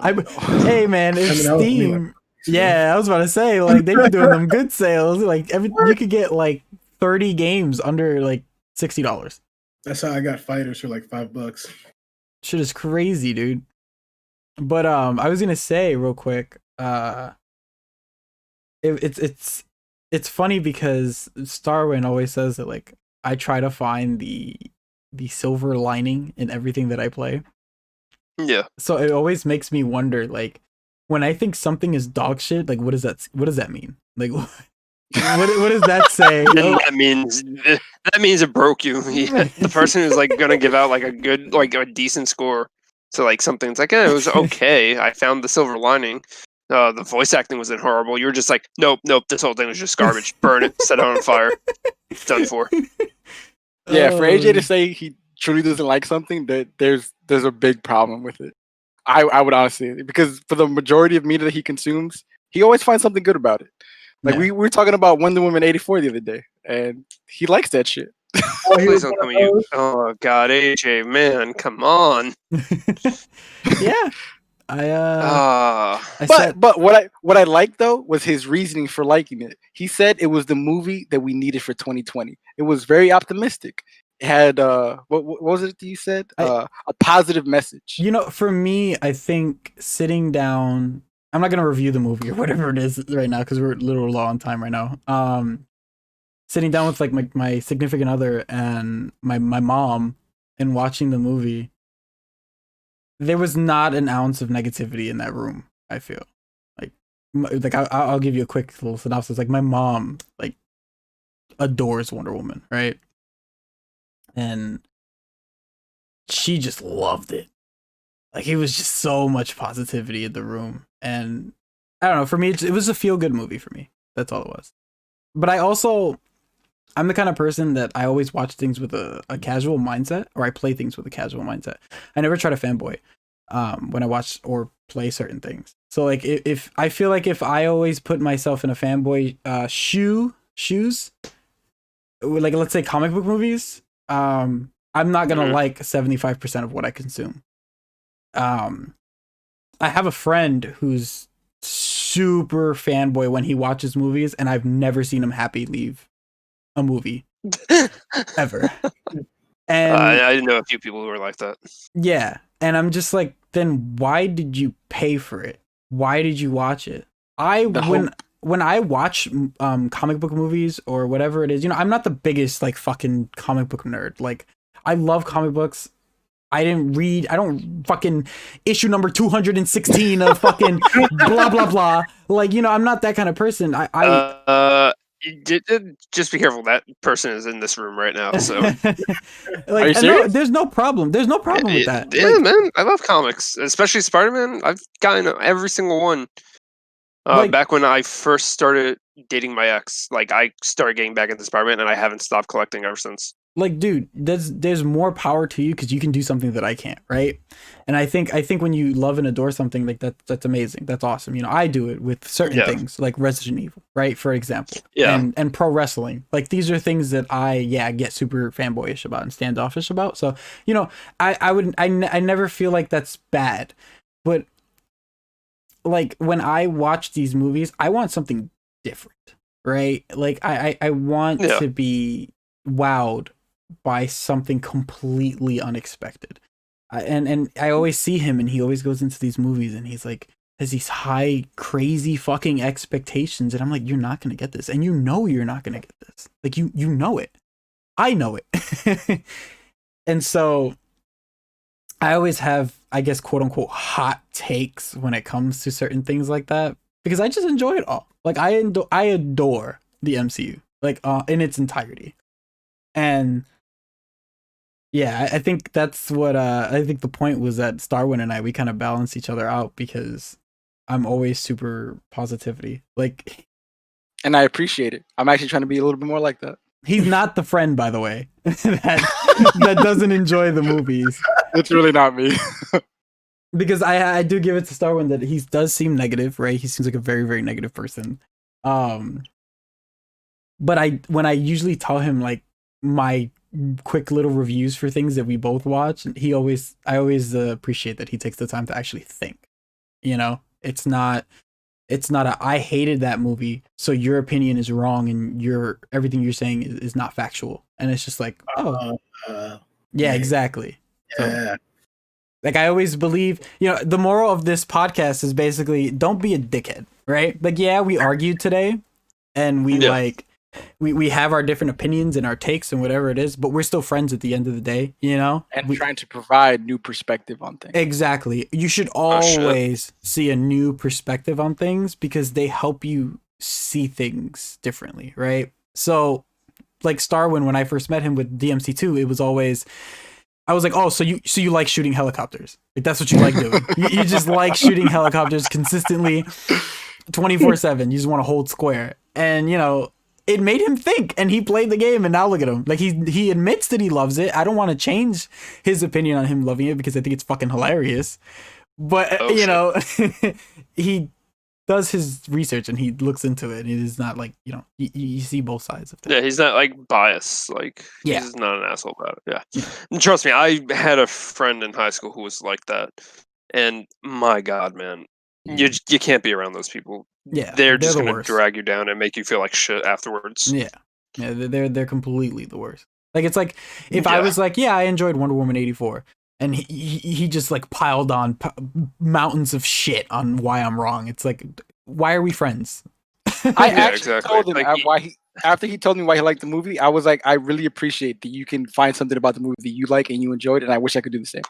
Hey man, it's Steam. Yeah, I was about to say, like, they be doing them good sales. Like, you could get like 30 games under like $60. That's how I got Fighters for like $5. Shit is crazy, dude. But I was gonna say real quick, it's funny because StarWind always says that like I try to find the silver lining in everything that I play. Yeah. So it always makes me wonder, like, when I think something is dog shit, like what does that mean? Like what does that say? That means it broke you. The person who's like gonna give out like a good, like a decent score to like something. It's like, it was okay. I found the silver lining. The voice acting wasn't horrible. You were just like, nope, this whole thing was just garbage. Burn it, set it on fire. Done for. Yeah, for AJ to say he truly doesn't like something, that there's a big problem with it. I would honestly, because for the majority of media that he consumes, he always finds something good about it. Like we were talking about Wonder Woman 84 the other day, and he likes that shit. Please don't tell me you. Oh god, AJ, man, come on. Yeah, I But said, what I liked though was his reasoning for liking it. He said it was the movie that we needed for 2020. It was very optimistic. It had what was it that you said? A positive message. you know, for me, I think sitting down. I'm not gonna review the movie or whatever it is right now because we're a little low on time right now. Sitting down with like my significant other and my mom and watching the movie, there was not an ounce of negativity in that room. I feel like I'll give you a quick little synopsis. Like my mom like adores Wonder Woman, right? And she just loved it. Like it was just so much positivity in the room, and I don't know. For me, it was a feel good movie for me. That's all it was. But I'm the kind of person that I always watch things with a casual mindset, or I play things with a casual mindset. I never try to fanboy when I watch or play certain things. So like if I feel like if I always put myself in a fanboy shoes, like let's say comic book movies, I'm not gonna like 75% of what I consume. I have a friend who's super fanboy when he watches movies, and I've never seen him happy leave a movie ever. And I know a few people who are like that. yeah, and I'm just like, then why did you pay for it? Why did you watch it? When I watch comic book movies or whatever it is, you know, I'm not the biggest like fucking comic book nerd. Like I love comic books. I don't fucking issue number 216 of fucking blah blah blah. Like, you know, I'm not that kind of person. Just be careful. That person is in this room right now. So like, Are you serious? there's no problem. There's no problem with that. Yeah, Like, man. I love comics, especially Spider-Man. I've gotten every single one. Back when I first started dating my ex, like I started getting back into Spider-Man, and I haven't stopped collecting ever since. like, dude, there's more power to you because you can do something that I can't, right? And I think when you love and adore something like that, that's amazing. That's awesome. You know, I do it with certain things like Resident Evil, right? For example, and pro wrestling. Like these are things that I get super fanboyish about and standoffish about. So you know, I never feel like that's bad, but like when I watch these movies, I want something different, right? Like I want to be wowed by something completely unexpected. And I always see him, and he always goes into these movies, and he's like has these high, crazy fucking expectations, and I'm like, you're not gonna get this, and you know you're not gonna get this. Like you know it, I know it, and so I always have, I guess, quote unquote, hot takes when it comes to certain things like that because I just enjoy it all. Like I adore the MCU, like in its entirety, and yeah, I think that's what I think the point was that StarWind and we kind of balance each other out because I'm always super positivity, like, And I appreciate it. I'm actually trying to be a little bit more like that. he's not the friend, by the way, that doesn't enjoy the movies. It's really not me. Because I do give it to StarWind that he does seem negative, right? He seems like a very, very negative person. But when I usually tell him like my quick little reviews for things that we both watch, I always appreciate that he takes the time to actually think. You know, it's not I hated that movie, so your opinion is wrong and everything you're saying is not factual. And it's just like, yeah, exactly. Yeah. So, like I always believe, you know, the moral of this podcast is basically don't be a dickhead, right? Like, yeah, we argued today and we we have our different opinions and our takes and whatever it is, but we're still friends at the end of the day, you know? And trying to provide new perspective on things. Exactly. You should always see a new perspective on things because they help you see things differently, right? So like StarWind, when I first met him with DMC2, it was always, I was like, oh, so you like shooting helicopters. Like that's what you like doing. you just like shooting helicopters consistently 24/7. You just want to hold square. And you know, it made him think, and he played the game, and now look at him. Like he admits that he loves it. I don't want to change his opinion on him loving it because I think it's fucking hilarious. But you know, he does his research and he looks into it. It is not like, you know, you see both sides of things. Yeah, he's not like biased. Like he's not an asshole about it. Yeah. And trust me, I had a friend in high school who was like that. And my God, man, you can't be around those people. Yeah, they're just the gonna worst. drag you down and make you feel like shit afterwards. Yeah, they're completely the worst. Like it's like if I Yeah. was like, yeah, I enjoyed Wonder Woman 84, and he just like piled on mountains of shit on why I'm wrong. It's like, why are we friends? I Yeah, actually exactly. told him Like, why after he told me why he liked the movie, I was like, I really appreciate that you can find something about the movie that you like and you enjoyed, and I wish I could do the same.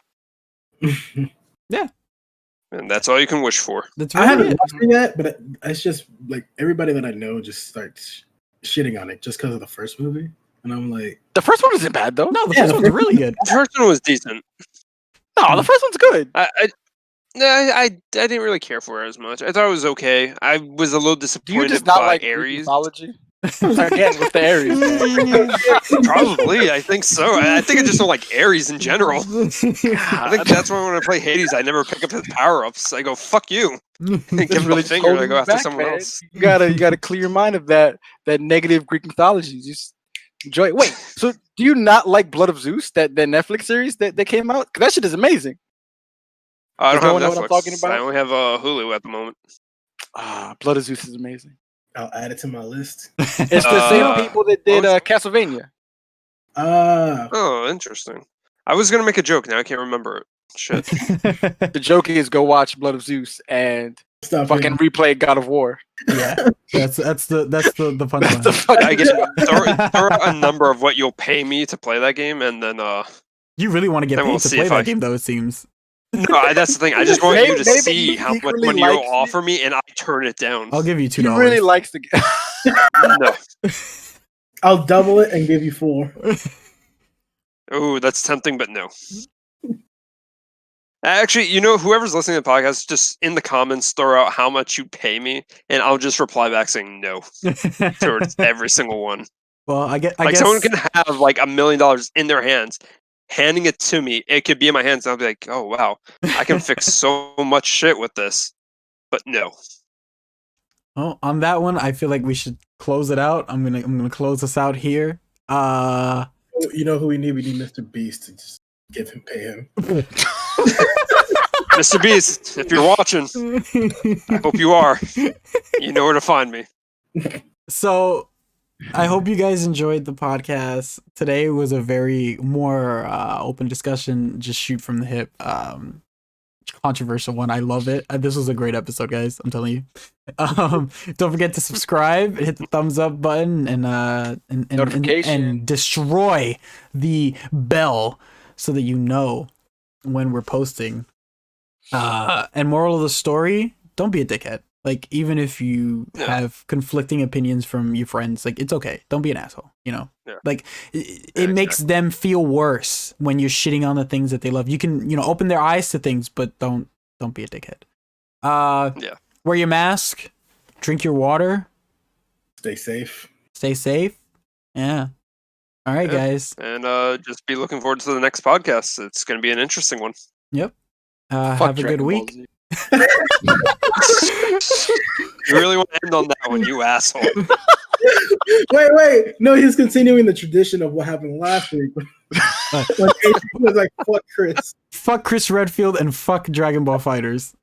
and that's all you can wish for. That's I really haven't it. watched it yet, but it's just like everybody that I know just starts shitting on it just because of the first movie, and I'm like, The first one isn't bad though. No, the Yeah, first the one's really good. The first one was decent. No, the first one's good. I didn't really care for it as much. I thought it was okay. I was a little Do you disappointed just not by like Greek Ares. mythology? Again, with the Aries. man. Probably, I think so. I think I just don't like Ares in general. I think God. that's why when I play Hades, I never pick up his power ups. I go, "Fuck you!" And It's give him really a finger, and I holding go you after back, someone man. else. You gotta clear your mind of that negative Greek mythology. Just enjoy it. Wait, so do you not like Blood of Zeus, that Netflix series that came out? 'Cause that shit is amazing. I Does don't no have one know Netflix. what I'm talking about? I only have Hulu at the moment. Blood of Zeus is amazing. I'll add it to my list. It's the same people that did Castlevania. Oh, interesting. I was gonna make a joke. Now I can't remember it. Shit. The joke is go watch Blood of Zeus and Stuff. fucking replay God of War. Yeah, that's the That's the punchline. fucking I get throw out a number of what you'll pay me to play that game, and then You really want to get Then paid we'll to see play if that I- game, though. It seems. no, that's the thing. I just want you to Maybe see he how much secretly money you'll likes offer me, and I turn it down. I'll give you He $2. really likes the game. No. I'll double it and give you 4. Oh, that's tempting, but no. Actually, whoever's listening to the podcast, just in the comments, throw out how much you pay me, and I'll just reply back saying no towards every single one. Well, I guess Someone can have like $1 million in their hands, handing it to me. It could be in my hands, and I'll be like, "Oh wow, I can fix so much shit with this." But no. Well, on that one, I feel like we should close it out. I'm gonna close us out here. You know who we need? We need Mr. Beast to just pay him. Mr. Beast, if you're watching, I hope you are. You know where to find me. So, I hope you guys enjoyed the podcast. Today was a very more open discussion, just shoot from the hip, controversial one. I love it. This was a great episode, guys. I'm telling you. Don't forget to subscribe, hit the thumbs up button, and Notification. and destroy the bell so that you know when we're posting. And moral of the story: don't be a dickhead. Like, even if you have conflicting opinions from your friends, like, it's okay. Don't be an asshole, Yeah. Like, it makes them feel worse when you're shitting on the things that they love. You can, open their eyes to things, but don't be a dickhead. Wear your mask, drink your water, Stay safe. stay safe. Yeah. All right, Yeah. guys. And just be looking forward to the next podcast. It's going to be an interesting one. Yep. Fuck Have a Dragon good Ball week. Z. You really want to end on that one, you asshole. Wait. No, he's continuing the tradition of what happened last week. When he was like, fuck Chris. Fuck Chris Redfield and fuck Dragon Ball Fighters.